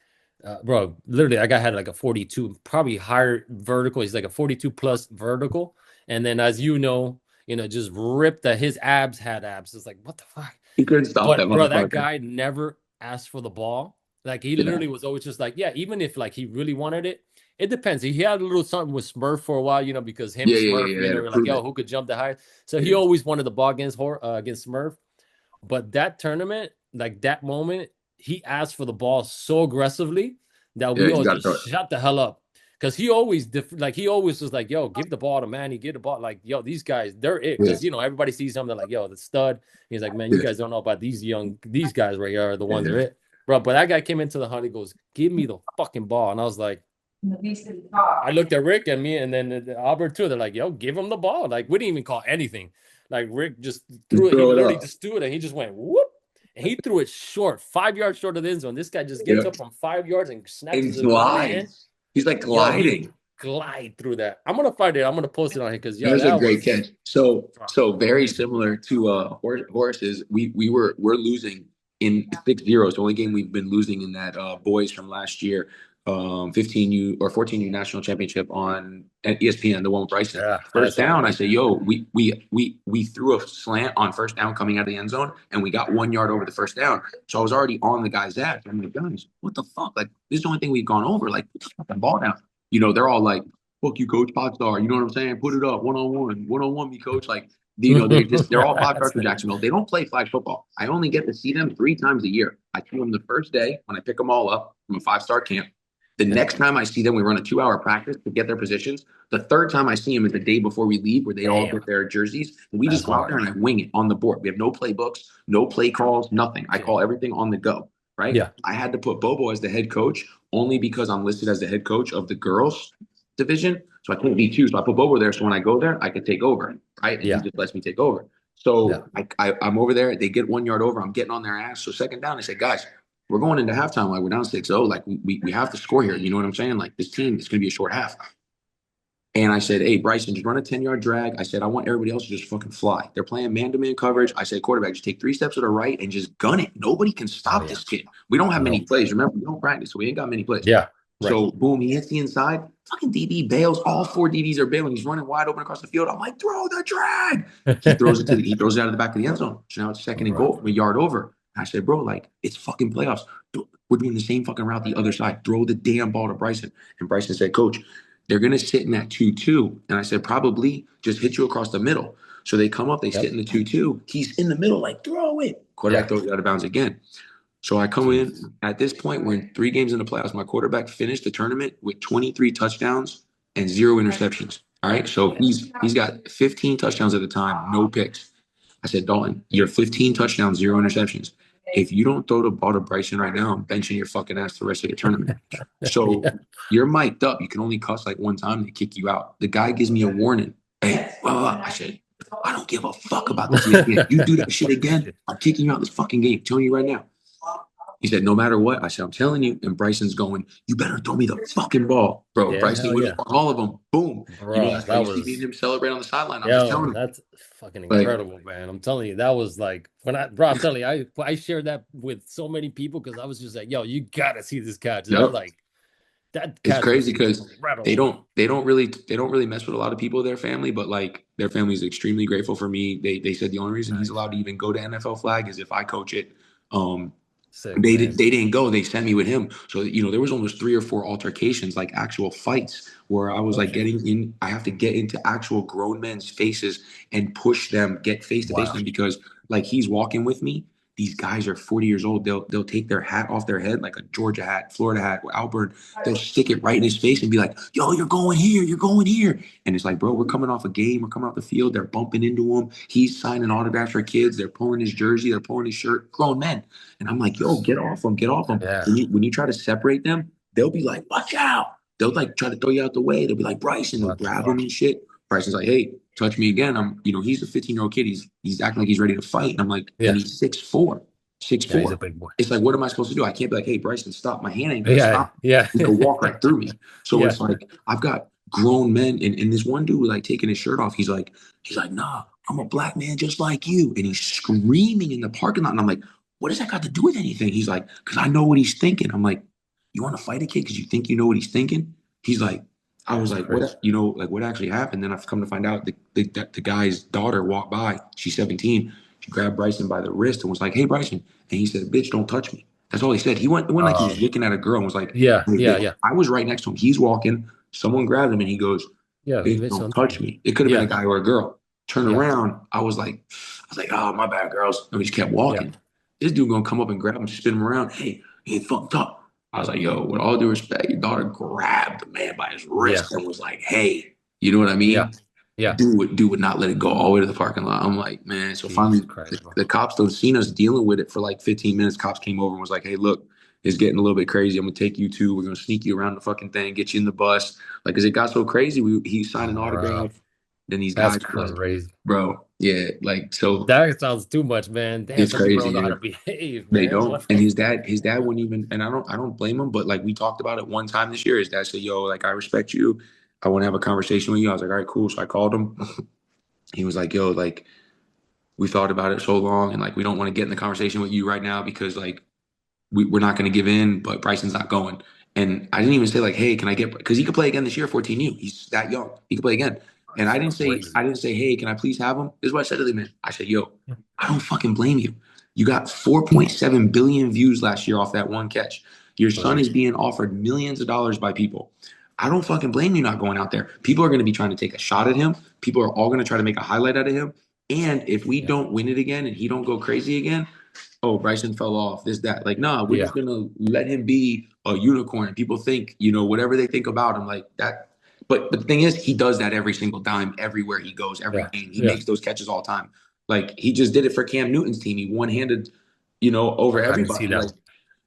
Bro, literally, that guy had like a 42, probably higher vertical. He's like a 42 plus vertical. And then, as just ripped that his abs had abs. It's like, what the fuck? He couldn't stop that But, bro, that motherfucker. guy never asked for the ball. Like, he Yeah, literally was always just like, yeah, even if like he really wanted it, it depends. He had a little something with Smurf for a while, because him, yeah, yeah, Smurf, yeah, yeah. To were like, prove yo, it. who could jump the highest? So he Yeah, always wanted the ball against Smurf. But that tournament, like that moment, he asked for the ball so aggressively that yeah. we He's all got to just throw it. shut the hell up. Because he always was like, yo, give the ball to Manny, give the ball. Like, yo, these guys, they're it. Yeah, Because, everybody sees something like, yo, the stud. He's like, man, you yeah, guys don't know about these guys right here are the ones that are yeah. it. Bro, but that guy came into the hunt, he goes, give me the fucking ball. And I was like, I looked at Rick and me, and then Albert too. They're like, "Yo, give him the ball." Like we didn't even call anything. Like Rick just threw Just it. He throw it literally up. just threw it, and he just went whoop, and he threw it short, 5 yards short of the end zone. This guy just gets Yeah, up from 5 yards and snatches and it with one hand. glides. He's like Yo, he gliding. glide through that. I'm gonna find it. I'm gonna post it on here because That yo, was a that great was catch. So very crazy. similar to horses. We're losing in 6-0. It's the only game we've been losing in that boys from last year, 15U or 14U national championship on at ESPN, the one with Bryson. Yeah, First that's down, I right. say, yo, we threw a slant on first down coming out of the end zone, and we got 1 yard over the first down. So I was already on the guy's ass. I'm like, guys, what the fuck? Like, this is the only thing we've gone over. Like, put the fucking ball down. They're all like, fuck you, coach, 5 star. You know what I'm saying? Put it up, one on one, me, coach. Like, they're all 5 stars That's for it. Jacksonville. They don't play flag football. I only get to see them 3 times a year. I see them the first day when I pick them all up from a 5 star camp. The Yeah. next time I see them, we run a 2 hour practice to get their positions. The third time I see them is the day before we leave, where they all Damn, get their jerseys. And we just that's go out there hard. and I wing it on the board. We have no playbooks, no play calls, nothing. I Okay. call everything on the go. Right. Yeah, I had to put Bobo as the head coach only because I'm listed as the head coach of the girls division. So I couldn't be two. So I put Bobo there. So when I go there, I could take over. Right. And he yeah, just lets me take over. yeah. So I'm over there. They get 1 yard over. I'm getting on their ass. So second down, I said, guys, we're going into halftime. Like we're down 6-0. Like we have to score here. You know what I'm saying? Like this team, it's going to be a short half. And I said, hey, Bryson, just run a 10-yard drag. I said, I want everybody else to just fucking fly. They're playing man-to-man coverage. I said, quarterback, just take 3 steps to the right and just gun it. Nobody can Oh stop yeah. this kid. We don't have many No. plays. Remember, we don't practice, so we ain't got many plays. Yeah. Right. So boom, he hits the inside. Fucking DB bails. All 4 DBs are bailing. He's running wide open across the field. I'm like, throw the drag. He throws it out of the back of the end zone. So now it's second and Right. goal from a yard over. I said, bro, like it's fucking playoffs. We're doing the same fucking route the other side. Throw the damn ball to Bryson. And Bryson said, Coach, they're gonna sit in that 2-2. And I said, probably just hit you across the middle. So they come up, they sit Yep. in the 2-2. He's in the middle, like throw it. Quarterback Yeah. throws it out of bounds again. So I come in Jeez. at this point, we're in 3 games in the playoffs. My quarterback finished the tournament with 23 touchdowns and 0 interceptions. All right. So he's got 15 touchdowns at the time, no picks. I said, Dalton, you're 15 touchdowns, 0 interceptions. If you don't throw the ball to Bryson right now, I'm benching your fucking ass the rest of the tournament. So Yeah. you're mic'd up. You can only cuss like one time, they kick you out. The guy gives me a warning. Hey, I said, I don't give a fuck about this again. You do that shit again, I'm kicking you out this fucking game. I'm telling you right now. He said, no matter what. I said, I'm telling you. And Bryson's going, you better throw me the fucking ball. Bro, Yeah. Bryson Hell went yeah. up on all of them. Boom. Bro, That's why that you see me and was him celebrate on the sideline. I'm just yo, telling him. that's fucking Like, incredible, man. I'm telling you, that was like I'm telling you, I shared that with so many people because I was just like, yo, you gotta see this catch. That yep. like that It's catch was crazy because incredible. they don't really mess with a lot of people in their family, but like their family is extremely grateful for me. They said the only reason he's Nice. allowed to even go to NFL flag is if I coach it. Um, Sick, man. they didn't go. They sent me with him. So there was almost 3 or 4 altercations, like actual fights, where I was Oh like shit. getting in. I have to get into actual grown men's faces and push them, get face to face with Wow. them because like he's walking with me. These guys are 40 years old. They'll take their hat off their head, like a Georgia hat, Florida hat, Auburn. They'll stick it right in his face and be like, "Yo, you're going here. You're going here." And it's like, bro, we're coming off a game. We're coming off the field. They're bumping into him. He's signing autographs for kids. They're pulling his jersey. They're pulling his shirt. Grown men. And I'm like, yo, get off them, get off them. Yeah. When you try to separate them, they'll be like, watch out. They'll like try to throw you out the way. They'll be like, Bryson, they'll What the grab him fuck? and shit. Bryson's like, hey, touch me again. He's a 15-year-old kid. He's acting like he's ready to fight. And I'm like, and Yeah. he's 6'4", six Yeah, he's a four. big boy. It's like, what am I supposed to do? I can't be like, hey, Bryson, stop. My hand ain't gonna Yeah. stop. Yeah. He could walk right through me. So Yeah. it's like I've got grown men, and this one dude was like taking his shirt off. He's like, nah, I'm a black man just like you. And he's screaming in the parking lot. And I'm like, what does that got to do with anything? He's like, because I know what he's thinking. I'm like, you want to fight a kid because you think you know what he's thinking? He's like, I was That's like, crazy. what, like what actually happened? Then I've come to find out the guy's daughter walked by. She's 17. She grabbed Bryson by the wrist and was like, hey, Bryson. And he said, bitch, don't touch me. That's all he said. It went like he was Um, looking at a girl and was like, yeah, hey, yeah, bitch. yeah, I was right next to him. He's walking. Someone grabbed him and he goes, yeah. bitch, Bitch, don't don't touch touch me. me. It could have been a Yeah, guy or a girl. Turn yeah, around. I was like, oh, my bad, girls. And we just kept yeah, walking. This dude gonna come up and grab him, spin him around. Hey, he ain't fucked up. I was like, yo, with all due respect, your daughter grabbed the man by his yeah, wrist and was like, hey, you know what I yeah, mean? yeah. Dude would not let it go all the way to the parking lot. I'm like, man. So finally, Jesus Christ, bro. the cops don't seen us dealing with it for like 15 minutes. Cops came over and was like, hey, look, it's getting a little bit crazy. I'm gonna take you too. We're gonna sneak you around the fucking thing, get you in the bus. Like, cause it got so crazy. He signed an Bro, autograph. Then these that's guys were like, crazy. bro, yeah, like so That sounds too much, man. Damn, it's some people crazy. don't know how Yeah. to behave, They man. don't. What And the his dad wouldn't even, and I don't blame him, but like we talked about it one time this year. His dad said, yo, like I respect you. I want to have a conversation with you. I was like, all right, cool. So I called him. He was like, yo, like we thought about it so long and like we don't want to get in the conversation with you right now because like we're not going to give in, but Bryson's not going. And I didn't even say like, hey, can I get because he could play again this year, 14U. He's that young. He could play again. And That's crazy. I didn't say, hey, can I please have him? This is what I said to the man. I said, yo, I don't fucking blame you. You got 4.7 billion views last year off that one catch. Your son Right. is being offered millions of dollars by people. I don't fucking blame you not going out there. People are going to be trying to take a shot at him. People are all going to try to make a highlight out of him. And if we Yeah. don't win it again and he don't go crazy again, oh, Bryson fell off, this, that. Like, nah, we're Yeah. just gonna let him be a unicorn. People think, whatever they think about him, like that. But the thing is, he does that every single time, everywhere he goes, every Yeah. game. He Yeah. makes those catches all the time. Like he just did it for Cam Newton's team. He one-handed, over I can see everybody. that. Like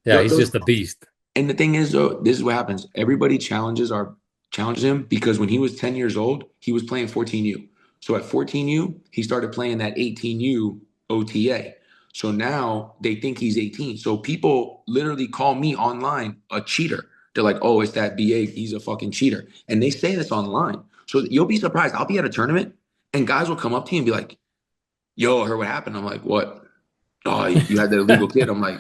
Yeah, he's those just a beast. and the thing is, though, this is what happens. Everybody challenges him because when he was 10 years old, he was playing 14U. So at 14U, he started playing that 18U OTA. So now they think he's 18. So people literally call me online a cheater. They're like, oh, it's that BA. He's a fucking cheater. And they say this online. So you'll be surprised. I'll be at a tournament and guys will come up to you and be like, yo, I heard what happened. I'm like, what? Oh, you had that illegal kid. Well,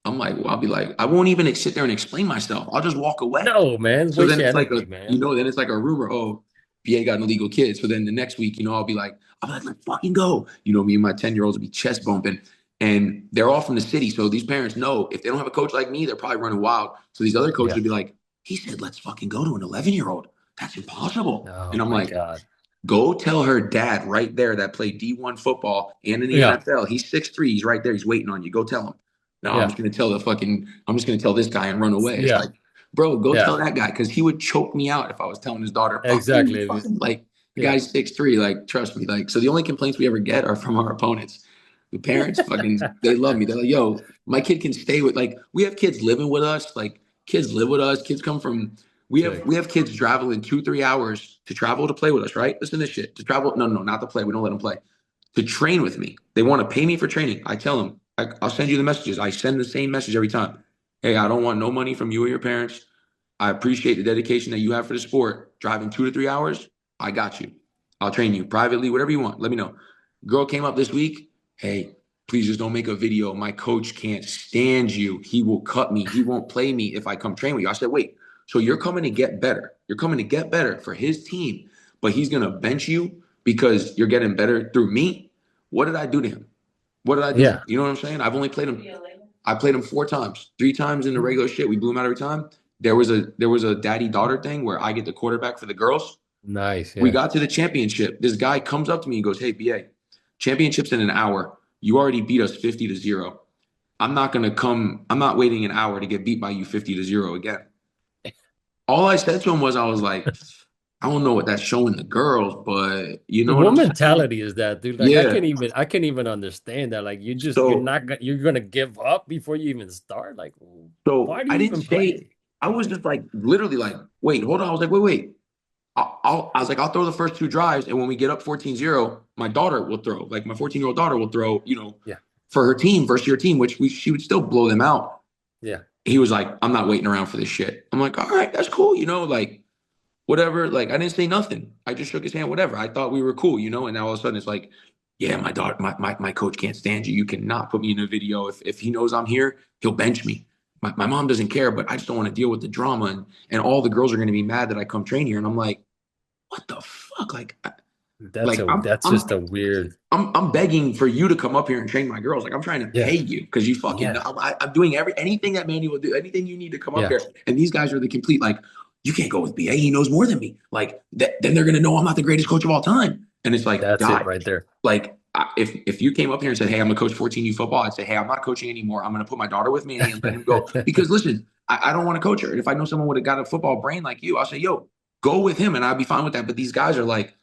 I'll be like, I won't even sit there and explain myself. I'll just walk away. No, man. So Waste then your it's like energy, man. then it's like a rumor. Oh, BA got an illegal kid. So then the next week, I'll be like, let's fucking go. Me and my 10-year-olds will be chest bumping. And they're all from the city. So these parents know if they don't have a coach like me, they're probably running wild. So these other coaches Yeah. would be like, he said, let's fucking go to an 11-year-old. That's impossible. Oh And I'm my like, God. go tell her dad right there that played D1 football and in the Yeah. NFL. He's 6'3". He's right there. He's waiting on you. Go tell him. No, Yeah. I'm just gonna tell this guy and run away. It's Yeah. like, bro, go Yeah. tell that guy because he would choke me out if I was telling his daughter, fuck you, Exactly. fucking like the Yeah. guy's 6'3". Like, trust me. Like, so the only complaints we ever get are from our opponents. The parents fucking they love me. They're like, yo, my kid can stay with like we have kids living with us. Like kids live with us. Kids come from Sick. we have kids traveling 2-3 hours to travel to play with us, right? Listen to this shit. To travel, no, not to play. We don't let them play. To train with me. They want to pay me for training. I tell them, I'll send you the messages. I send the same message every time. Hey, I don't want no money from you or your parents. I appreciate the dedication that you have for the sport. Driving 2 to 3 hours, I got you. I'll train you privately, whatever you want. Let me know. Girl came up this week. Hey, please just don't make a video. My coach can't stand you. He will cut me. He won't play me if I come train with you. I said, wait, so you're coming to get better. You're coming to get better for his team, but he's going to bench you because you're getting better through me? What did I do to him? What did I do? Yeah. You know what I'm saying? I've only played him. I played him 4 times, 3 times in the regular shit. We blew him out every time. There was a daddy daughter thing where I get the quarterback for the girls. Nice. We Yeah. got to the championship. This guy comes up to me and goes, "Hey, BA, championship's in an hour. You already beat us 50-0. I'm not gonna come. I'm not waiting an hour to get beat by you 50-0 again." All I said to him was, I was like, I don't know what that's showing the girls, but you know what What I'm saying? mentality is that, dude? Like, Yeah. I can't even understand that. Like, So you're gonna give up before you even start. Like, why so do I you didn't even say. play? I was just like literally like, wait, hold on. I was like, wait. I was like, I'll throw the first 2 drives, and when we get up 14-0, my daughter will throw. Like my 14-year-old daughter will throw, Yeah. for her team versus your team, which she would still blow them out. Yeah. He was like, I'm not waiting around for this shit. I'm like, all right, that's cool, like whatever. Like I didn't say nothing. I just shook his hand, whatever. I thought we were cool, and now all of a sudden it's like, yeah, my daughter, my coach can't stand you. You cannot put me in a video. If he knows I'm here, he'll bench me. my mom doesn't care, but I just don't want to deal with the drama, and all the girls are going to be mad that I come train here. And I'm like, what the fuck? Like that's just a weird. I'm begging for you to come up here and train my girls. Like I'm trying to pay Yeah. you because you fucking Yeah. I'm doing anything that Manny will do, anything you need to come up Yeah. here. And these guys are the complete like, you can't go with BA. He knows more than me. Like then they're gonna know I'm not the greatest coach of all time. And it's like, That's it guys, right there. like if you came up here and said, hey, I'm gonna coach 14U football, I'd say, hey, I'm not coaching anymore. I'm gonna put my daughter with Manny and let him go because listen, I don't want to coach her. And if I know someone would have got a football brain like you, I'll say, yo, go with him, and I'd be fine with that. But these guys are like,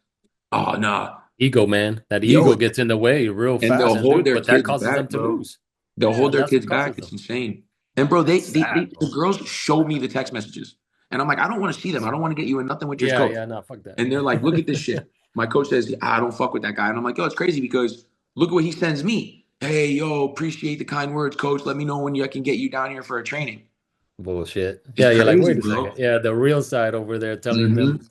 oh no, nah. Ego, man. That Yo, ego gets in the way real and fast, they'll and hold dude, their but that kids causes them back, to bro. lose. They'll Yeah, hold their that's kids what back. causes It's them. insane. And bro, It's sad, the bro. girls show me the text messages, and I'm like, I don't want to see them. I don't want to get you in nothing with your Yeah, coach. yeah, no, fuck that. And they're like, look at this shit. My coach says, I don't fuck with that guy, and I'm like, yo, it's crazy because look at what he sends me. Hey, yo, appreciate the kind words, coach. Let me know when I can get you down here for a training. Bullshit. It's Yeah, you're like, crazy, wait a second. bro. Yeah, the real side over there telling Hmm. them, It's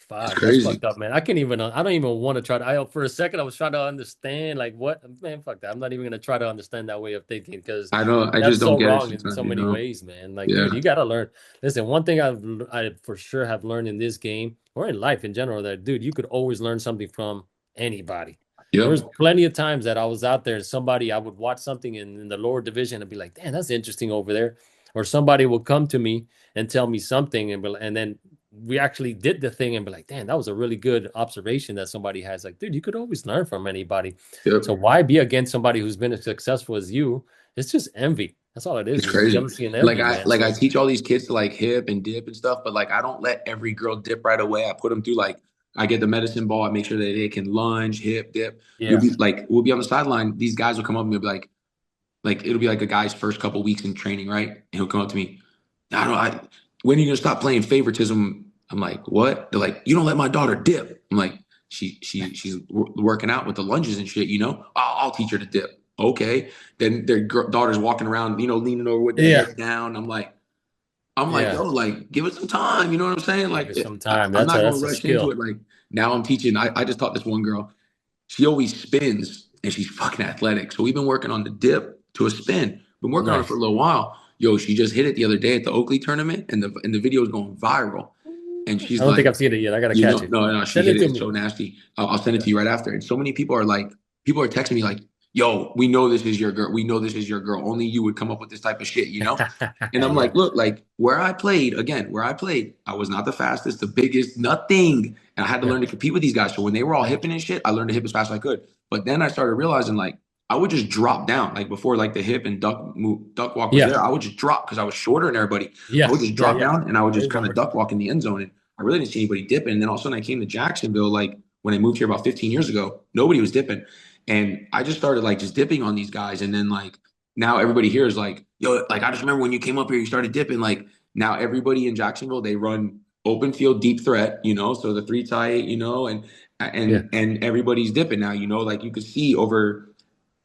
fuck, that's crazy. fucked up, man. I can't even, I don't even want to try to, for a second, I was trying to understand, like, what, man, fuck that. I'm not even going to try to understand that way of thinking because I don't. I that's just don't so get it wrong in sometimes. so You many know. ways, man. Like, dude, Yeah. you got to learn. Listen, one thing I for sure have learned in this game or in life in general that, dude, you could always learn something from anybody. There was Yep. plenty of times that I was out there and somebody, I would watch something in the lower division and be like, damn, that's interesting over there. Or somebody will come to me and tell me something and then we actually did the thing and be like, damn, that was a really good observation that somebody has. Like, dude, you could always learn from anybody. So Yep. why be against somebody who's been as successful as you? It's just envy. That's all it is, It's just crazy. jealousy and envy, man. Like I So teach all these kids to like hip and dip and stuff, but like I don't let every girl dip right away. I put them through like I get the medicine ball. I make sure that they can lunge, hip, dip. You'll yeah. be like we'll be on the sideline. These guys will come up and they'll be like it'll be like a guy's first couple weeks in training, right? And he'll come up to me. I don't. When are you gonna stop playing favoritism? I'm like, what? They're like, you don't let my daughter dip. I'm like, she's working out with the lunges and shit. You know, I'll teach her to dip. Okay. Then their daughter's walking around, you know, leaning over with their Yeah. head down. I'm like, Yeah. yo, like, give it some time. You know what I'm saying? Give Like, it some time. I'm not gonna That's a rush into skill. it. Like now, I'm teaching. I just taught this one girl. She always spins, and she's fucking athletic. So we've been working on the dip to a spin. Been working on it for Nice. a little while. Yo, she just hit it the other day at the Oakley tournament, and the video is going viral. And I she's don't think like, I've seen it yet. I gotta catch it. no, she Send hit it it. to It's me. so nasty. I'll send it Yeah. to you right after. And so many people are like, people are texting me like, yo, we know this is your girl. We know this is your girl. Only you would come up with this type of shit, you know? And I'm Yeah. like, look, like where I played, I was not the fastest, the biggest, nothing. And I had to Yeah. learn to compete with these guys. So when they were all hipping and shit, I learned to hip as fast as I could. But then I started realizing like I would just drop down. Like before like the hip and duck walk was Yeah. there, I would just drop because I was shorter than everybody. I Yeah. would just Yeah. drop Yeah. down and I would I just kind of remember. duck walk in the end zone. And I really didn't see anybody dipping. And then all of a sudden I came to Jacksonville, like when I moved here about 15 years ago, nobody was dipping. And I just started like just dipping on these guys. And then like now everybody here is like, yo, like I just remember when you came up here, you started dipping. Like now everybody in Jacksonville, they run open field deep threat, you know, so the three tight, you know, Yeah. and everybody's dipping now, you know, like you could see over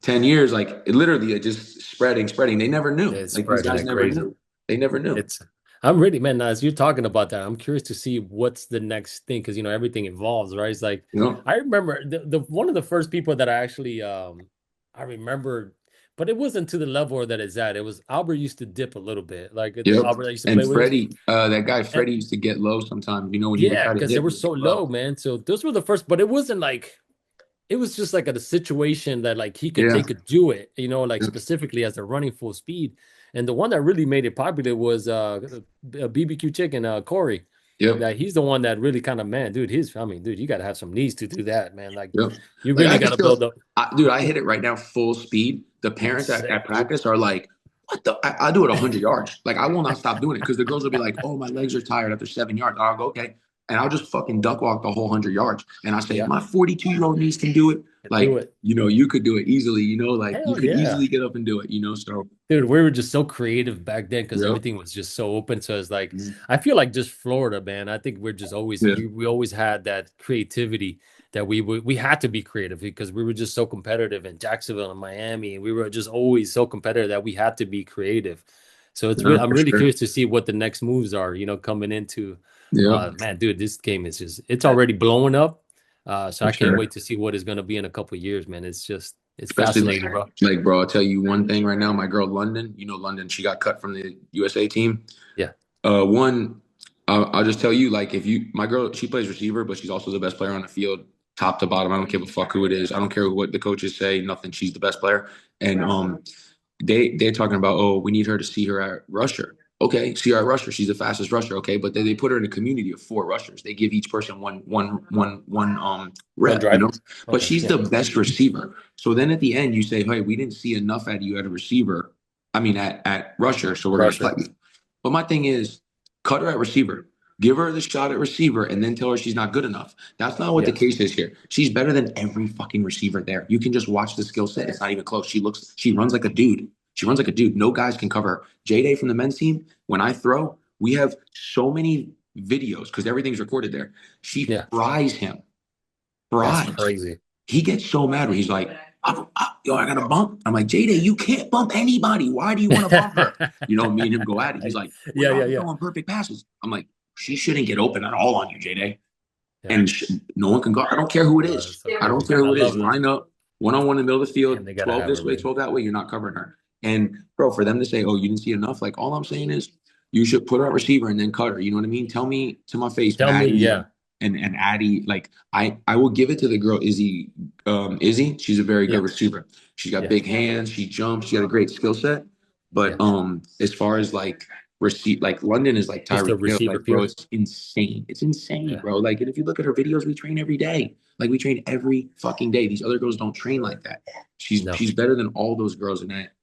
10 years, like it literally it just spreading. They never knew. It's Like these spreading guys like never crazy. knew. They never knew. It's I'm really, man, as you're talking about that, I'm curious to see what's the next thing because everything evolves, right? It's like You know? I remember the one of the first people that I actually I remember, but it wasn't to the level that it's at. It was Albert used to dip a little bit. Like Yep. Albert I used to And play with. Freddie, that guy And Freddie used to get low sometimes, you know, when he would yeah, try to because they hit, were he would so get low. low, man. So those were the first, but it wasn't like it was just like a situation that like Yeah. they could do it, like Yep. specifically as they're running full speed. And the one that really made it popular was BBQ Chicken, Corey. Yep. That he's the one that really kind of man, dude. I mean, dude, you gotta have some knees to do that, man. Like Yep. you Like really I can gotta build still, up dude, I hit it right now full speed. The parents at insane, dude. practice are like, what the? I do it 100 yards. Like I will not stop doing it because the girls will be like, oh, my legs are tired after 7 yards. I'll go, okay. And I'll just fucking duck walk the whole 100 yards. And I say, if Yeah, my 42-year-old knees can do it, do like, it. you know, you could do it easily, you know, like you Hell could yeah. easily get up and do it, you know? So, Dude, we were just so creative back then because yep. everything was just so open. So it's like I feel like just Florida, man. I think we're just always Yeah. we always had that creativity that we had to be creative because we were just so competitive in Jacksonville and Miami, and we were just always so competitive that we had to be creative. So Yeah, I'm for really sure. curious to see what the next moves are, coming into Yeah, man, dude, this game is just it's already blowing up. So for I can't sure. wait to see what it's gonna be in a couple of years, man. It's just It's Especially fascinating, bro. bro, I'll tell you one thing right now. My girl London, London, she got cut from the USA team. Yeah. One, I'll just tell you, like, if you, my girl, she plays receiver, but she's also the best player on the field, top to bottom. I don't give a fuck who it is. I don't care what the coaches say. Nothing. She's the best player. And they're talking about, oh, we need her to see her at rusher. Okay, see her at rusher. She's the fastest rusher. Okay, but then they put her in a community of four rushers. They give each person one One rep, drive. But Okay. she's Yeah. the best receiver. So then at the end, you say, hey, we didn't see enough out of you at a receiver. I mean, at rusher, so we're gonna Rusher. cut you. But my thing is, cut her at receiver. Give her the shot at receiver and then tell her she's not good enough. That's not what the Yeah. case is here. She's better than every fucking receiver there. You can just watch the skill set. It's not even close. She runs like a dude. She runs like a dude. No guys can cover her. J Day from the men's team, when I throw, we have so many videos because everything's recorded there. She Yeah. fries him. That's Fries. crazy. He gets so mad when he's like, yo, I got to bump. I'm like, J Day, you can't bump anybody. Why do you want to bump her? Me and him go at it. He's like, well, Yeah, y'all yeah, be yeah. throwing perfect passes. I'm like, she shouldn't get open at all on you, J Day. Yeah. And no one can go. I don't care who it That's is. so I don't crazy. care I who it is. love that. Line up one on one in the middle of the field, And they gotta 12 have this her, way, man. 12 that way. You're not covering her. And bro, for them to say, oh, you didn't see enough, like all I'm saying is you should put her at receiver and then cut her. You know what I mean? Tell me to my face, Tell me, Maddie yeah. and Addie. Like I will give it to the girl Izzy. Izzy, she's a very good Yeah. receiver. She's got Yeah. big hands, she jumps, she got a great skill set. But Yeah. as far as like receipt, like London is like Just a Tyreek Hill, receiver like bro, pure. it's insane. It's insane, Yeah. bro. Like, and if you look at her videos, we train every day. Like we train every fucking day. These other girls don't train like that. No. She's better than all those girls in that.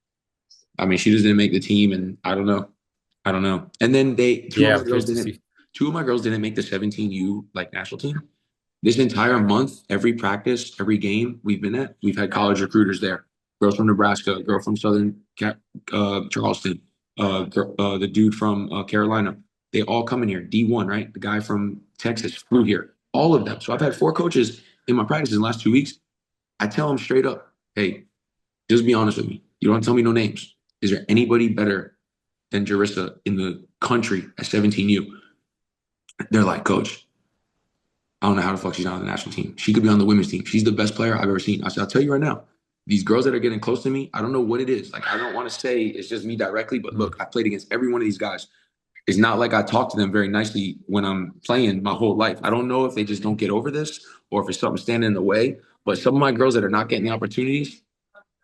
I mean, she just didn't make the team, and I don't know. I don't know. And then Yeah, I'm curious to see. two of my girls didn't make the 17U like national team. This entire month, every practice, every game we've been at, we've had college recruiters there. Girls from Nebraska, girl from Southern Charleston, the dude from Carolina. They all come in here. D1, right? The guy from Texas flew here. All of them. So I've had four coaches in my practice in the last 2 weeks. I tell them straight up, hey, just be honest with me. You don't have to tell me no names. Is there anybody better than Jarissa in the country at 17U? They're like, Coach, I don't know how the fuck she's not on the national team. She could be on the women's team. She's the best player I've ever seen. I said, I'll tell you right now, these girls that are getting close to me, I don't know what it is. Like, I don't want to say it's just me directly, but Mm. look, I played against every one of these guys. It's not like I talk to them very nicely when I'm playing my whole life. I don't know if they just don't get over this or if it's something standing in the way. But some of my girls that are not getting the opportunities,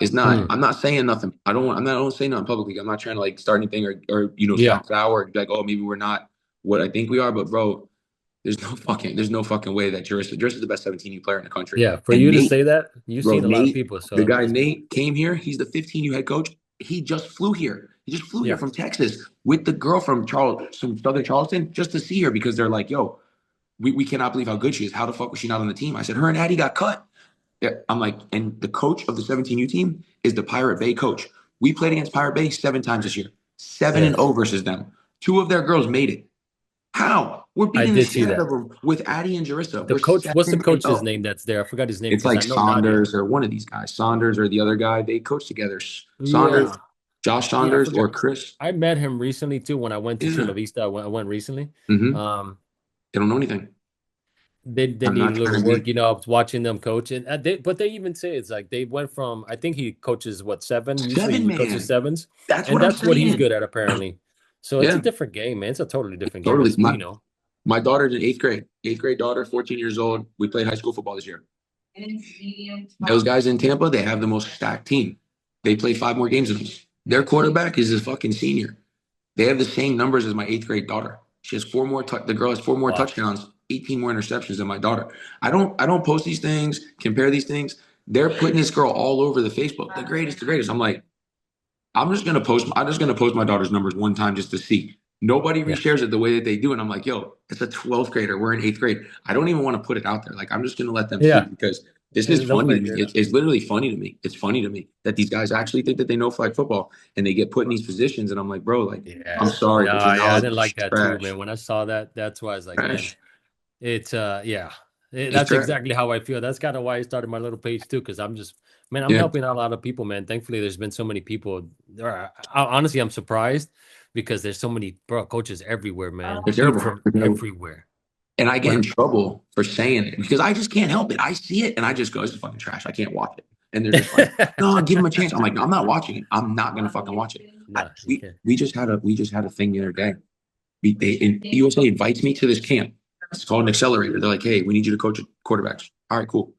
it's not. Mm. I'm not saying nothing. I don't say nothing publicly. I'm not trying to like start anything or Yeah. sound sour or be like, oh, maybe we're not what I think we are. But bro, there's no fucking way that Juris is the best 17U player in the country. Yeah. For And you to Nate, say that, you've bro, seen a lot of Nate, people, the so guy Nate came here. He's the 15U head coach. He just flew here. He just flew here yeah. from Texas with the girl from Southern Charleston, just to see her because they're like, yo, we cannot believe how good she is. How the fuck was she not on the team? I said, her and Addie got cut. Yeah, I'm like, and the coach of the 17U team is the Pirate Bay coach. We played against Pirate Bay 7 times this year, 7 Yeah. and 0 versus them. Two of their girls made it. How? We're I beating the did see shit out that. of them with Addie and Jarissa. The We're coach, what's the 7 and coach's 0. name that's there? I forgot his name It's because like I know Nadia. Saunders or one of these guys, Saunders or the other guy. They coach together. Saunders, Yeah. Josh Yeah, I Saunders, forgot. or Chris. I met him recently too when I went to Yeah. Chula Vista. I went recently. Mm-hmm. Um, They don't know anything. they I'm need a not trying little to work, be. you know. I was watching them coach, and but they even say it's like they went from I think he coaches what seven. Usually Seven he coaches man. sevens, That's and what I'm that's what he's saying. good at apparently. So it's a Yeah, different game, man. It's a totally different game. totally. It's you know, My daughter's in eighth grade. Eighth grade daughter, 14 years old. We played high school football this year. Those guys in Tampa, they have the most stacked team. They play 5 more games than us. Their quarterback is a fucking senior. They have the same numbers as my eighth grade daughter. She has four more. The girl has four more wow, touchdowns, 18 more interceptions than my daughter. I don't post these things, compare these things. They're putting this girl all over the Facebook. The greatest, the greatest. I'm like, I'm just gonna post my daughter's numbers one time just to see. Nobody yeah, reshares it the way that they do. And I'm like, yo, it's a 12th grader. We're in eighth grade. I don't even want to put it out there. Like, I'm just gonna let them see yeah. because this is They'll funny to figure me. it out. It's literally funny to me. It's funny to me that these guys actually think that they know flag football and they get put in these positions. And I'm like, bro, like, I'm Yeah, sorry, but no, your yeah, I knowledge didn't is like that too, trash. man. When I saw that, that's why I was like, man, Trash. it's yeah, It's that's trash. exactly how I feel. That's kind of why I started my little page too, because I'm just, man, I'm Yeah. helping out a lot of people, man. Thankfully, there's been so many people. Honestly, I'm surprised because there's so many bro coaches everywhere, man. They're Dude terrible. from They're terrible. everywhere. And I get in But trouble for saying it because I just can't help it. I see it and I just go, this is fucking trash. I can't watch it. And they're just like, no, give him a chance. I'm like, no, I'm not watching it. I'm not gonna fucking watch it. No, you can't. We just had a thing the other day. And USA invites me to this camp. It's called an accelerator. They're like, hey, we need you to coach quarterbacks. All right, cool.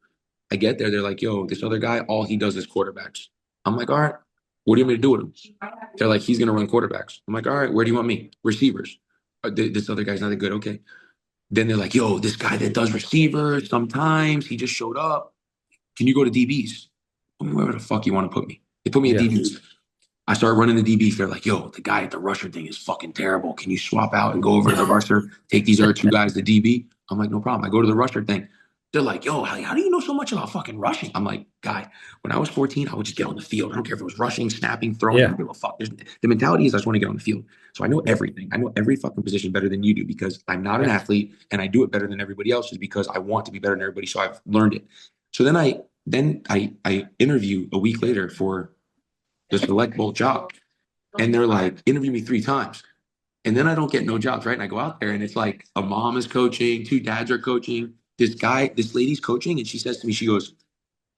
I get there. They're like, yo, this other guy, all he does is quarterbacks. I'm like, all right, what do you want me to do with him? They're like, he's gonna run quarterbacks. I'm like, all right, where do you want me? Receivers. This other guy's not that good. Okay. Then they're like, yo, this guy that does receivers, sometimes he just showed up. Can you go to DBs? Wherever the fuck you want to put me. They put me at Yeah. DBs. I started running the DBs. They're like, yo, the guy at the rusher thing is fucking terrible. Can you swap out and go over to the rusher? Take these other two guys to DB? I'm like, no problem. I go to the rusher thing. They're like, yo, how do you know so much about fucking rushing? I'm like, guy, when I was 14, I would just get on the field. I don't care if it was rushing, snapping, throwing. I Yeah. don't give a fuck. The mentality is I just want to get on the field. So I know everything. I know every fucking position better than you do because I'm not an Yeah. athlete and I do it better than everybody else is because I want to be better than everybody. So I've learned it. So then I interview a week later for the select bowl job. And they're like, interview me 3 times. And then I don't get no jobs, right? And I go out there and it's like a mom is coaching, two dads are coaching. This lady's coaching, and she says to me, she goes,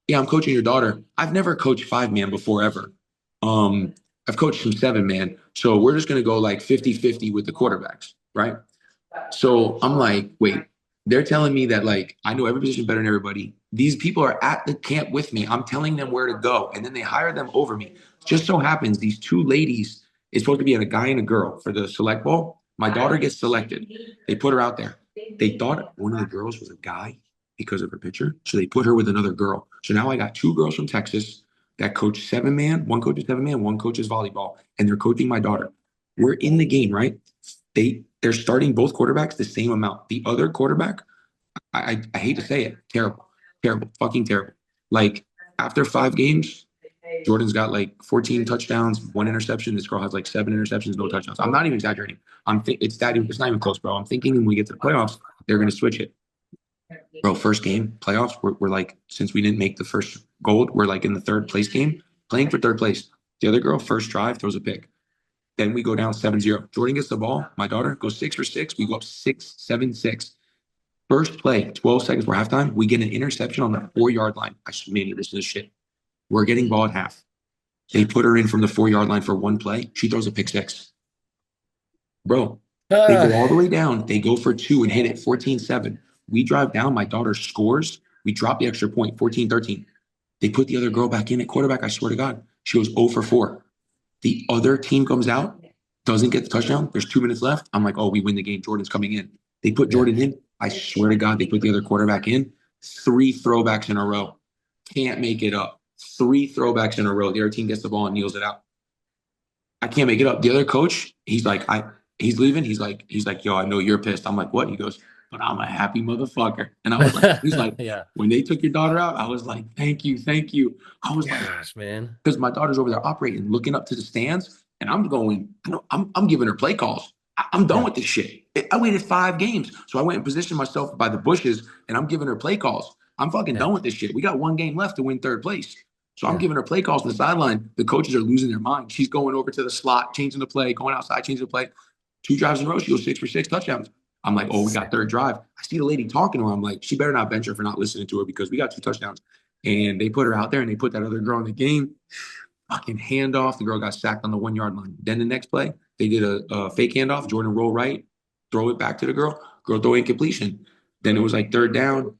yeah, I'm coaching your daughter. I've never coached 5-man before ever. Um, I've coached some 7-man. So we're just gonna go like 50-50 with the quarterbacks, right? So I'm like, wait, they're telling me that like I know every position better than everybody. These people are at the camp with me. I'm telling them where to go, and then they hire them over me. Just so happens these two ladies is supposed to be a guy and a girl for the select ball. My daughter gets selected. They put her out there. They thought one of the girls was a guy because of her picture, so they put her with another girl. So now I got two girls from Texas that coach 7-man. One coaches 7-man, one coaches volleyball, and they're coaching my daughter. We're in the game, right? They're starting both quarterbacks the same amount. The other quarterback, I hate to say it, terrible, terrible, fucking terrible. Like after 5 games, Jordan's got like 14 touchdowns, 1 interception. This girl has like 7 interceptions, no touchdowns. I'm not even exaggerating. It's not even close, bro. I'm thinking when we get to the playoffs, they're gonna switch it. Bro, first game, playoffs, we're like, since we didn't make the first gold, we're like in the third place game, playing for third place. The other girl, first drive, throws a pick. Then we go down 7-0. Jordan gets the ball. My daughter goes 6 for 6. We go up 6-7-6. First play, 12 seconds for halftime. We get an interception on the 4-yard line. I said, Manny, this is shit. We're getting ball at half. They put her in from the 4-yard line for one play. She throws a pick six. Bro, they go all the way down. They go for two and hit it 14-7. We drive down. My daughter scores. We drop the extra point, 14-13. They put the other girl back in at quarterback. I swear to God. She goes 0 for 4. The other team comes out, doesn't get the touchdown. There's 2 minutes left. I'm like, oh, we win the game. Jordan's coming in. They put Yeah. Jordan in. I swear to God, they put the other quarterback in. 3 throwbacks in a row. Can't make it up. 3 throwbacks in a row. The other team gets the ball and kneels it out. I can't make it up. The other coach, he's leaving. He's like, yo, I know you're pissed. I'm like, what? He goes, but I'm a happy motherfucker. And I was like, he's like, Yeah. when they took your daughter out, I was like, thank you, thank you. I was like, Gosh, man. because my daughter's over there operating, looking up to the stands, and I'm going, I'm giving her play calls. I'm done Yeah. with this shit. I waited 5 games, so I went and positioned myself by the bushes, and I'm giving her play calls. I'm fucking Yeah. done with this shit. We got 1 game left to win third place. So I'm Yeah. giving her play calls to the sideline. The coaches are losing their mind. She's going over to the slot, changing the play, going outside, changing the play. 2 drives in a row, she goes 6 for 6 touchdowns. I'm like, oh, we got Sick. third drive. I see the lady talking to her. I'm like, she better not bench her for not listening to her because we got 2 touchdowns. And they put her out there and they put that other girl in the game. Fucking handoff. The girl got sacked on the 1 yard line. Then the next play, they did a fake handoff. Jordan roll right, throw it back to the girl. Girl throw incompletion. Then it was like third down.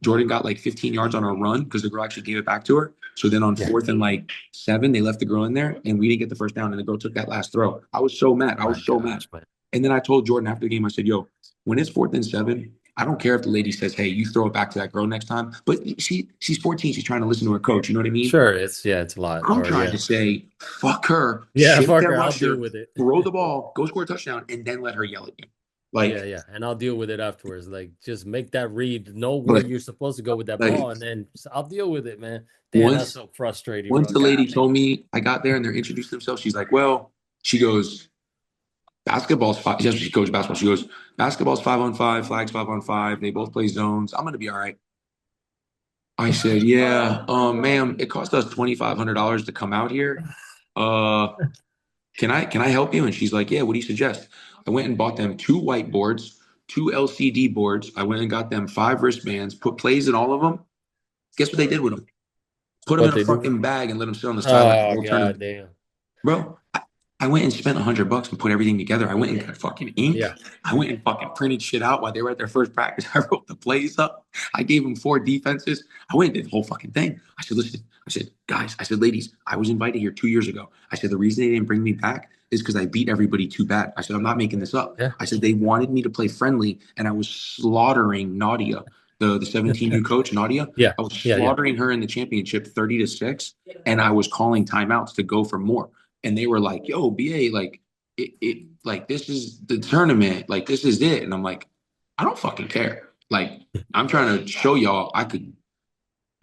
Jordan got like 15 yards on our run because the girl actually gave it back to her. So then on Yeah. 4th and like 7, they left the girl in there and we didn't get the first down and the girl took that last throw. I was so mad. I My was so mad. gosh, man. And then I told Jordan after the game, I said, yo, when it's 4th and 7, I don't care if the lady says, hey, you throw it back to that girl next time. But she's 14. She's trying to listen to her coach. You know what I mean? Sure, it's a lot. I'm Or trying yeah. to say, fuck her, Yeah, shift fuck that her. I'll deal rusher, with it. throw the ball, go score a touchdown, and then let her yell at you. Yeah, Like, yeah. And I'll deal with it afterwards. Like just make that read, know where but you're supposed to go with that like ball, and then I'll deal with it, man. Damn, that's once so frustrating, once bro. the lady God damn. told me I got there and they're introducing themselves, she's like, well, she goes, basketball's five. Yes, she coached basketball. She goes, basketball's 5-on-5, flags 5-on-5. They both play zones. I'm gonna be all right. I said, yeah, ma'am, it cost us $2,500 to come out here. Uh, can I help you? And she's like, yeah, what do you suggest? I went and bought them 2 whiteboards, 2 LCD boards. I went and got them 5 wristbands, put plays in all of them. Guess what they did with them? put him in What a they do? fucking bag and let him sit on the sideline the Oh whole god tournament. damn. Bro, I went and spent $100 and put everything together. I went and got fucking ink. Yeah. I went and fucking printed shit out while they were at their first practice. I wrote the plays up. I gave them 4 defenses. I went and did the whole fucking thing. I said, listen, I said, guys, I said, ladies, I was invited here 2 years ago. I said, the reason they didn't bring me back is because I beat everybody too bad. I said, I'm not making this up. Yeah. I said, they wanted me to play friendly, and I was slaughtering Nadia, the 17U coach, Nadia. Yeah. I was Yeah. Yeah. slaughtering her in the championship 30-6, and I was calling timeouts to go for more. And they were like, yo, BA, like, like, this is the tournament, like, this is it. And I'm like, I don't fucking care. Like, I'm trying to show y'all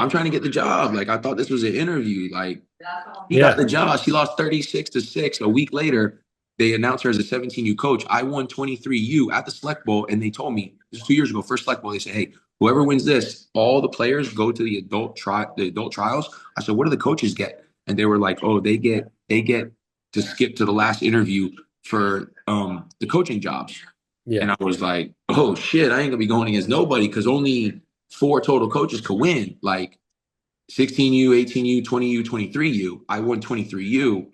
I'm trying to get the job. Like, I thought this was an interview. Like, he got Yeah. the job. She lost 36-6. A week later, they announced her as a 17U coach. I won 23U at the Select Bowl, and they told me this was 2 years ago, first Select Bowl. They said, hey, whoever wins this, all the players go to the adult trials. I said, what do the coaches get? And they were like, oh, they get to skip to the last interview for the coaching jobs. Yeah. And I was like, oh shit, I ain't gonna be going against nobody because only 4 total coaches could win. Like 16U, 18U, 20U, 23U. I won 23U.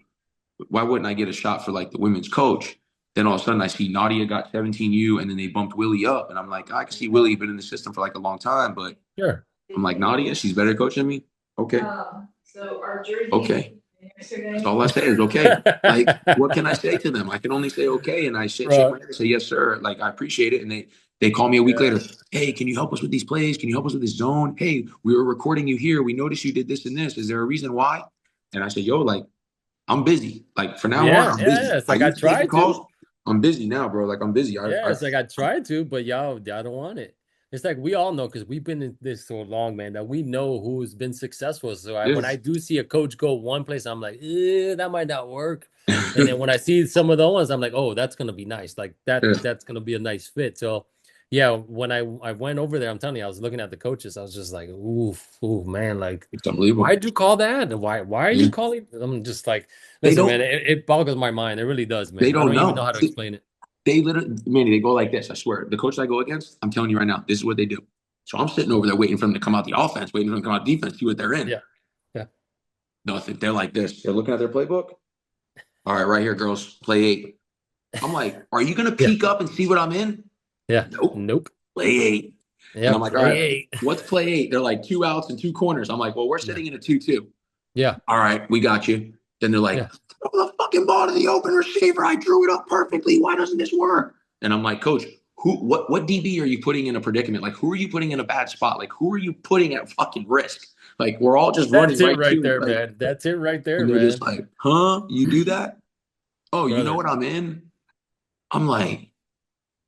Why wouldn't I get a shot for like the women's coach? Then all of a sudden I see Nadia got 17U and then they bumped Willie up. And I'm like, I can see Willie been in the system for like a long time, but Sure. I'm like, Nadia, she's better coach than me. Okay. Okay. That's all I say is okay. Like, what can I say to them? I can only say okay. And I shake my Bro. head and say, yes, sir. Like, I appreciate it. And they call me a week Yeah. later. Hey, can you help us with these plays? Can you help us with this zone? Hey, we were recording you here. We noticed you did this and this. Is there a reason why? And I said, yo, like, I'm busy. Like, for now on, Yeah. I'm Yeah. busy. It's I like I used to take the tried to. calls. I'm busy now, bro. Like, I'm busy. Yeah, it's like I tried to, but y'all don't want it. It's like we all know because we've been in this so long, man, that we know who's been successful. So when I yes. do see a coach go one place, I'm like, that might not work. And then when I see some of the ones, I'm like, oh, that's gonna be nice. Like Yeah, that's gonna be a nice fit. So yeah, when I went over there, I'm telling you, I was looking at the coaches, I was just like, ooh, man, like it's unbelievable. why'd you call that? Why are you Yeah. calling? I'm just like, They listen, man, don't it boggles my mind. It really does, they man. I don't don't even know know. how to explain it. They literally, Manny, they go like this. I swear. The coach I go against, I'm telling you right now, this is what they do. So I'm sitting over there waiting for them to come out the offense, waiting for them to come out defense, see what they're in. Yeah. Yeah. Nothing. They're like this. They're looking at their playbook. All right, right here, girls, play 8. I'm like, are you gonna Yeah. peek up and see what I'm in? Yeah. Nope. Nope. Play 8. And Yeah. I'm like, all Play right, eight. what's play 8? They're like 2 outs and 2 corners. I'm like, well, we're Yeah. sitting in a 2-2. Yeah. All right, we got you. Then they're like, Yeah. throw the fucking ball to the open receiver. I drew it up perfectly. Why doesn't this work? And I'm like, coach, what DB are you putting in a predicament? Like, who are you putting in a bad spot? Like, who are you putting at fucking risk? Like, we're all just running That's it right right to it. there, Like, man. That's it right there, and they're just man. like, huh? You do that? Oh, you know Brother. what I'm in? I'm like,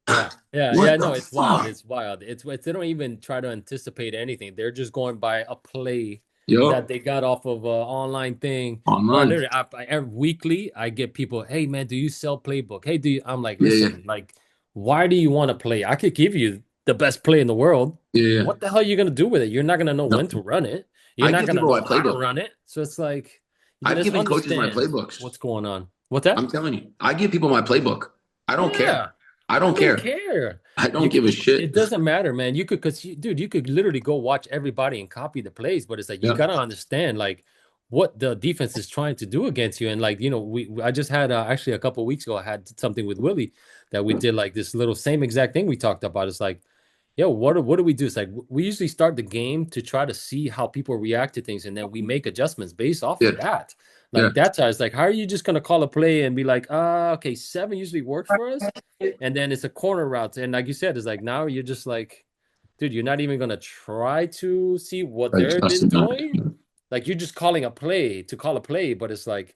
Yeah. Yeah. Yeah. what No, the it's wild. fuck? It's wild. It's they don't even try to anticipate anything. They're just going by a play that Yo, they got off of a online thing. Bro, online. literally, every weekly I get people, hey man, do you sell playbook? Hey, do you? I'm like, Yeah, yeah, listen, like, why do you want to play? I could give you the best play in the world. yeah, yeah. What the hell are you gonna do with it? You're not gonna know when to Nothing. run it. You're I not give gonna people know my how to playbook. run it. So it's like, you I've just given coaches my understand playbooks. what's going on. What's that? I'm telling you, I give people my playbook. I don't care. Yeah. I I don't don't care. care. I don't give a It shit. doesn't matter, man. You could, cause dude, you could literally go watch everybody and copy the plays, but it's like you Yeah, gotta understand like what the defense is trying to do against you. And like, I just had actually a couple of weeks ago, I had something with Willie that we did like this little same exact thing we talked about. It's like, yo, what do we do? It's like we usually start the game to try to see how people react to things, and then we make adjustments based off yeah, of that. yeah. Like that's how it's like, how are you just gonna call a play and be like, okay, 7 usually works for us, and then it's a corner route, and like you said, it's like now you're just like, dude, you're not even gonna try to see what Like they've been Justin. doing. Like you're just calling a play to call a play, but it's like,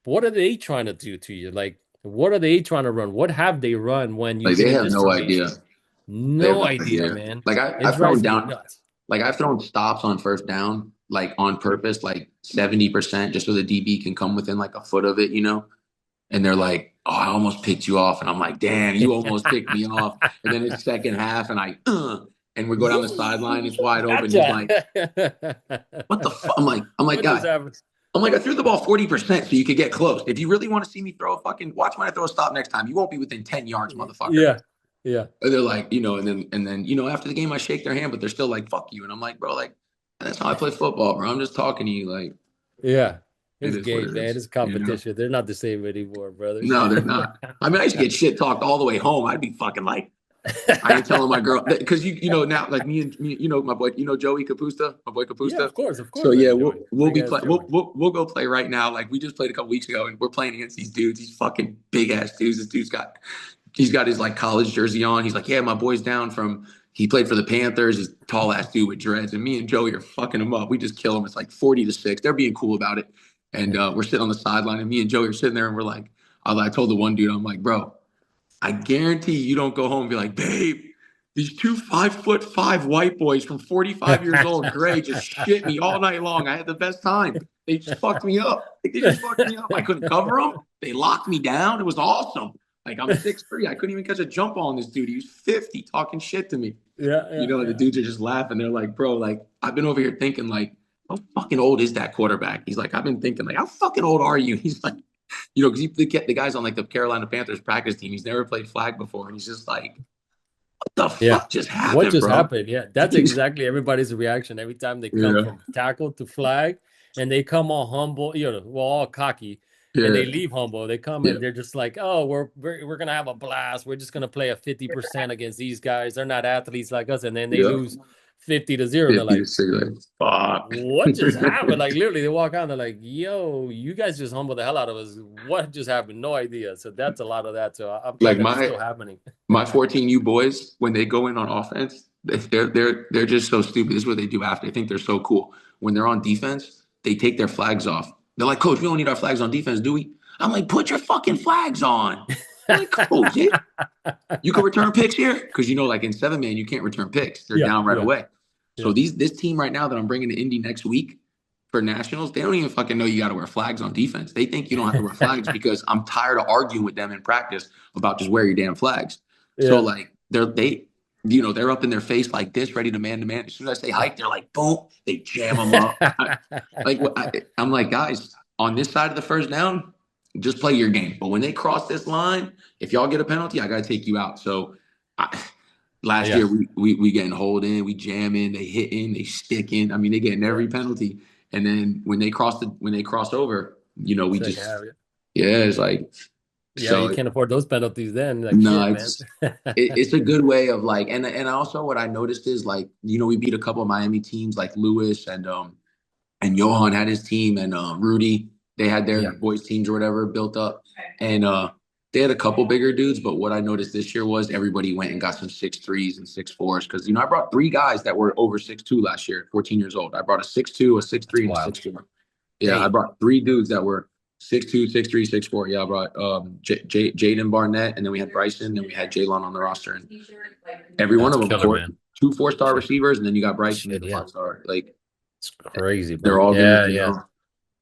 what are they trying to do to you? Like, what are they trying to run? What have they run when you've Like been they in have this no idea. situation? They have No no idea, idea. man. Like It I've thrown drives me down. nuts. Like I've thrown stops on first down, like on purpose, like 70%, just so the DB can come within like a foot of it, And they're like, "Oh, I almost picked you off," and I'm like, "Damn, you almost picked me off." And then it's second half, and and we go down the sideline. It's wide open. He's Gotcha. like, "What the fuck?" I'm like, What just guy. happened? I'm like, I threw the ball 40% so you could get close. If you really want to see me throw a fucking watch when I throw a stop next time, you won't be within 10 yards, motherfucker. Yeah. Yeah. And they're like, and then after the game I shake their hand, but they're still like, fuck you. And I'm like, bro, like, That's how I play football, bro. I'm just talking to you like Yeah. it It's is what game, it man. is, It's you know? competition. They're not the same anymore, brother. No, they're not. I mean, I used to get shit talked all the way home. I'd be fucking like, I ain't telling my girl because you know now like me you know my boy Joey Capusta, my boy Yeah, Capusta. of So course I yeah, know Joey. we'll Big be ass play Joey. we'll go play right now. Like we just played a couple weeks ago and we're playing against these dudes. These fucking big ass dudes. This dude's got he's got his like college jersey on. He's like, yeah, my boy's down from he played for the Panthers. He's tall ass dude with dreads, and me and Joey are fucking him up. We just kill him. It's like 40-6. They're being cool about it, and we're sitting on the sideline, and me and Joey are sitting there, and we're like, I told the one dude, I'm like, bro. I guarantee you don't go home and be like, babe, these two 5'5" white boys from 45 years old, gray, just shit me all night long. I had the best time. They just fucked me up. Like, they just fucked me up. I couldn't cover them. They locked me down. It was awesome. Like I'm 6'3". I couldn't even catch a jump ball on this dude. He was 50 talking shit to me. Yeah, You yeah, know, the yeah. dudes are just laughing. They're like, bro, like I've been over here thinking like, how fucking old is that quarterback? He's like, I've been thinking like, how fucking old are you? He's like, because the guy's on like the Carolina Panthers practice team. He's never played flag before, and he's just like, "What the Yeah. fuck just What happened, just bro?" happened? Yeah, that's exactly everybody's reaction every time they come Yeah, from tackle to flag and they come all humble, well, all cocky, and yeah, they leave humble. They come yeah, and they're just like, "Oh, we're gonna have a blast. We're just gonna play a 50% against these guys. They're not athletes like us." And then they yeah. lose 50-0, and they're 50 to like, 6, like, fuck. "What just happened?" Like literally, they walk out, they're like, "Yo, you guys just humbled the hell out of us. What just happened? No idea." So that's a lot of that. So I'm glad Like that's still happening. my 14U boys, when they go in on offense, they're just so stupid. This is what they do after. They think they're so cool. When they're on defense, they take their flags off. They're like, Coach, we don't need our flags on defense, do we? I'm like, put your fucking flags on. I'm like, Coach, you can return picks here because like in 7-man, you can't return picks. They're Yeah, down right yeah, away. So yeah. this team right now that I'm bringing to Indy next week for nationals, they don't even fucking know you got to wear flags on defense. They think you don't have to wear flags because I'm tired of arguing with them in practice about just wear your damn flags. So Yeah. like they're up in their face like this, ready to man to man. As soon as I say hike, they're like boom, they jam them up. I'm like guys on this side of the first down, just play your game. But when they cross this line, if y'all get a penalty, I got to take you out. So last Yeah. year we getting hold in, we jamming, they hitting, they sticking. I mean, they getting Yeah. every penalty. And then when they cross over, we Second just half. Yeah. yeah, it's like Yeah, you so can't afford those penalties then. Like no, shit, man. it's a good way of like and also what I noticed is like we beat a couple of Miami teams like Lewis and Johan had his team and Rudy they had their Yeah. boys teams or whatever built up and they had a couple bigger dudes but what I noticed this year was everybody went and got some 6'3s and 6'4s because I brought three guys that were over 6'2 last year 14 years old I brought a 6'2 a That's 6'3 and a wild. 6'4 yeah I Damn. brought three dudes that were 6'2 6'3 6'4 yeah I brought Jaden Barnett and then we had Bryson then we had Jalen on the roster and every one That's of them killer, man. two 4-star Shit. receivers and then you got Bryson who's Shit, a yeah. 5-star like It's crazy, they're bro. all gonna Yeah, yeah.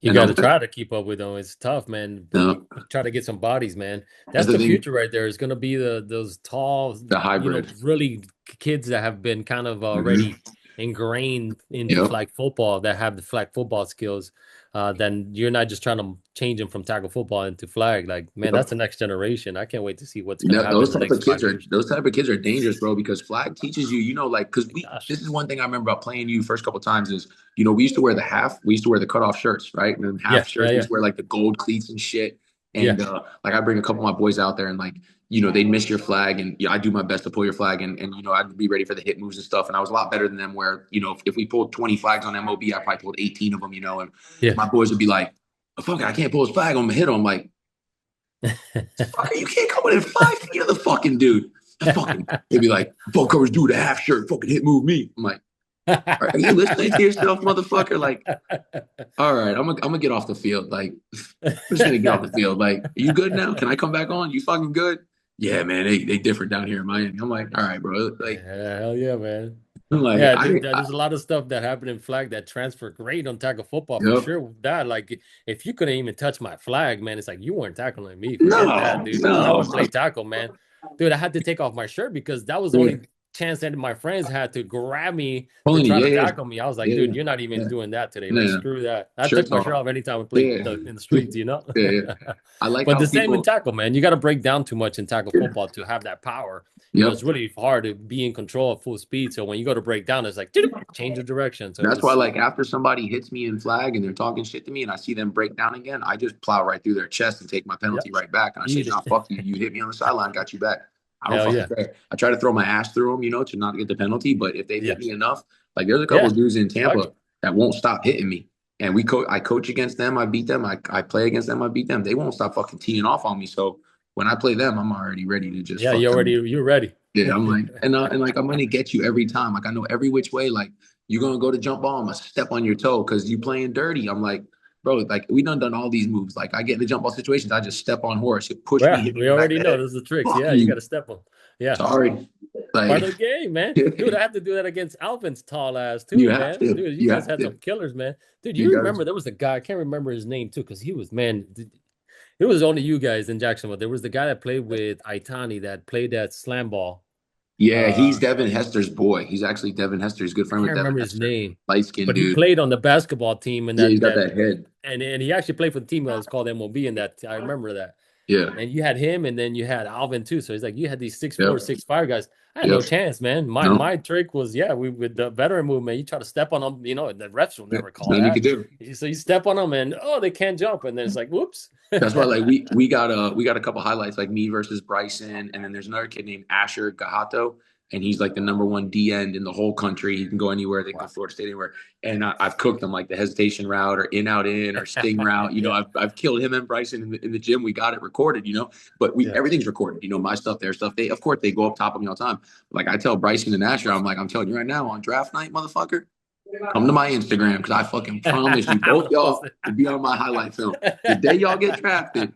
You and got I'm to try to keep up with them. It's tough, man. no, Try to get some bodies, man. that's That's the the thing future right there. Is going to be those tall, the hybrid. really kids that have been kind of already Mm-hmm. ingrained into Yep. flag football that have the flag football skills. Then you're not just trying to change them from tackle football into flag. Like, man, that's Yep. the next generation. I can't wait to see what's going to happen Those in the type next of kids 5 years. those type of kids are dangerous, bro, because flag teaches you, like, because Gosh. this is one thing I remember about playing you first couple times is, we used to wear we used to wear the cutoff shirts, right? And then half Yeah, yeah, shirts, we yeah, used to wear like the gold cleats and shit. yeah, And like I bring a couple of my boys out there and like, they'd miss your flag and I do my best to pull your flag and I'd be ready for the hit moves and stuff. And I was a lot better than them where, if we pulled 20 flags on MOB, I probably pulled 18 of them, and yeah. my boys would be like, oh, fuck it, I can't pull his flag, I'm gonna hit him. I'm like, fucker, you can't come within 5 feet of the fucking dude. That fucking, they'd be like, full coverage dude, a half shirt, fucking hit move me. I'm like, are you listening to yourself, motherfucker? Like, all right, I'm gonna get off the field. Like, I'm just gonna get off the field. Like, are you good now? Can I come back on? You fucking good? Yeah, man, they different down here in Miami. I'm like, all right, bro. Like, Yeah, hell yeah, man. I'm like, Yeah, dude, there's a lot of stuff that happened in flag that transfer great on tackle football for yep. sure. With that, like, if you couldn't even touch my flag, man, it's like you weren't tackling me. Forget that, No, dude. I'll no. never play tackle, man. Dude, I had to take off my shirt because that was the Yeah. only chance that my friends had to grab me to Pulling you, try to yeah, yeah, tackle me. I was like, dude, yeah, you're not even yeah, doing that today. Like, yeah. screw that. I took Shirts my shirt off. off anytime we played Yeah, in the streets, you know? yeah, yeah. I like But how the same in people. tackle, man. You got to break down too much in tackle Yeah, football to have that power. It's yep. really hard to be in control at full speed. So when you go to break down, it's like change of direction. So That's why, it's like, after somebody hits me in flag and they're talking shit to me, and I see them break down again, I just plow right through their chest and take my penalty yep, right back. And I say, eat "Nah, it. fuck you. You hit me on the sideline, got you back. I don't Hell fucking yeah, care." I try to throw my ass through them, to not get the penalty. But if they've yeah, hit me enough, like, there's a couple yeah. of dudes in Fuck Tampa it. that won't stop hitting me. And I coach against them, I beat them. I play against them, I beat them. They won't stop fucking teeing off on me. So when I play them, I'm already ready to just Yeah, fuck them. you're ready. Yeah, I'm like, and like I'm gonna get you every time. Like I know every which way. Like you're gonna go to jump ball, I'm gonna step on your toe because you playing dirty. I'm like, bro, like we done all these moves. Like I get in the jump ball situations, I just step on horse. You push me, Yeah, hit me in we the back of already the know head. those are the tricks. Fuck Yeah, you got you. to step them. Yeah, Sorry. part Like of the game, man. Dude, I have to do that against Alvin's tall ass you too, have man. to. Dude, you You guys have had some to. killers, man. Dude, You you guys. remember there was a guy, I can't remember his name too, because he was, man, it was only you guys in Jacksonville. There was the guy that played with Itani that played that slam ball. Yeah, he's Uh, Devin Hester's boy. He's actually Devin Hester. He's a good I friend with can't Devin remember his Hester. name, Light skinned but he dude. played on the basketball team and Yeah, he's got that that head. and he actually played for the team that was called MOB and that I remember that. Yeah. And you had him, and then you had Alvin too. So he's like, you had these 6'4", Yep. 6'5" guys. I had no Yep. chance, man. My No. my trick was, yeah, we with the veteran movement. You try to step on them, the refs will never There's call nothing you can that. do. So you step on them, and they can't jump, and then it's like, whoops. That's why like we got a couple highlights like me versus Bryson, and then there's another kid named Asher Gahato, and he's like the number one D end in the whole country. He can go anywhere. They can go Wow. Florida State anywhere. And I've cooked him like the hesitation route or in out in or sting route. Yeah, I've killed him and Bryson in the gym. We got it recorded. But we yeah. everything's recorded. My stuff, their stuff. They of course they go up top of me all the time. Like I tell Bryson and Asher, I'm like I'm telling you right now on draft night, motherfucker. Come to my Instagram because I fucking promise you, I'm both gonna post y'all will be on my highlight film. The day y'all get drafted,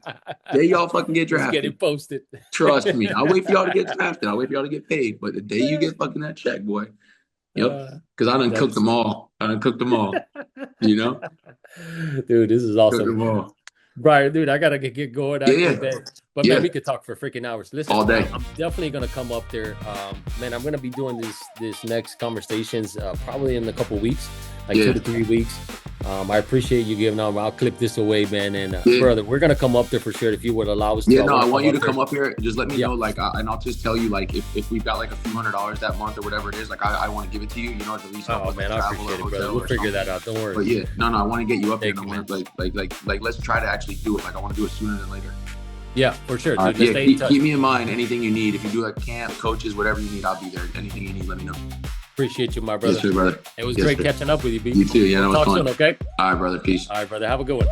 day it. y'all fucking get It's getting drafted. posted. Trust me. I'll wait for y'all to get drafted. I'll wait for y'all to get paid. But the day you get fucking that check, boy. Yep. Uh, Because I done cooked that's them all. I done cooked them all. You know? Dude, this is Cooked awesome. them all. Brian, dude, I gotta get going Yeah, actually, yeah. man. But man, Yeah. we could talk for freaking hours. Listen, All day. I'm definitely gonna come up there. Man, I'm gonna be doing this next conversations probably in a couple weeks, like Yeah. 2 to 3 weeks. I appreciate you giving out. I'll clip this away, man. And Yeah. brother, we're gonna come up there for sure if you would allow us to. Yeah, no, I wanna want you to there. come up here. Just let me Yeah. know, like, and I'll just tell you, like, if we've got like a few $100s that month or whatever it is, like, I want to give it to you, to at least help Oh with man, I travel appreciate or it, brother. hotel We'll or figure something. that out. Don't worry. But yeah, no, I want to get you up there. Thank And I you, want man. like, let's try to actually do it. Like, I want to do it sooner than later. Yeah, for sure, dude. Let's Yeah, stay in touch. keep me in mind. Anything you need, if you do like camp, coaches, whatever you need, I'll be there. Anything you need, let me know. Appreciate you, my brother. Yes, sir, brother. It was Yes, great sir. catching up with you, B. You too. Yeah, that was Talk fun. soon, okay? All right, brother. Peace. All right, brother. Have a good one.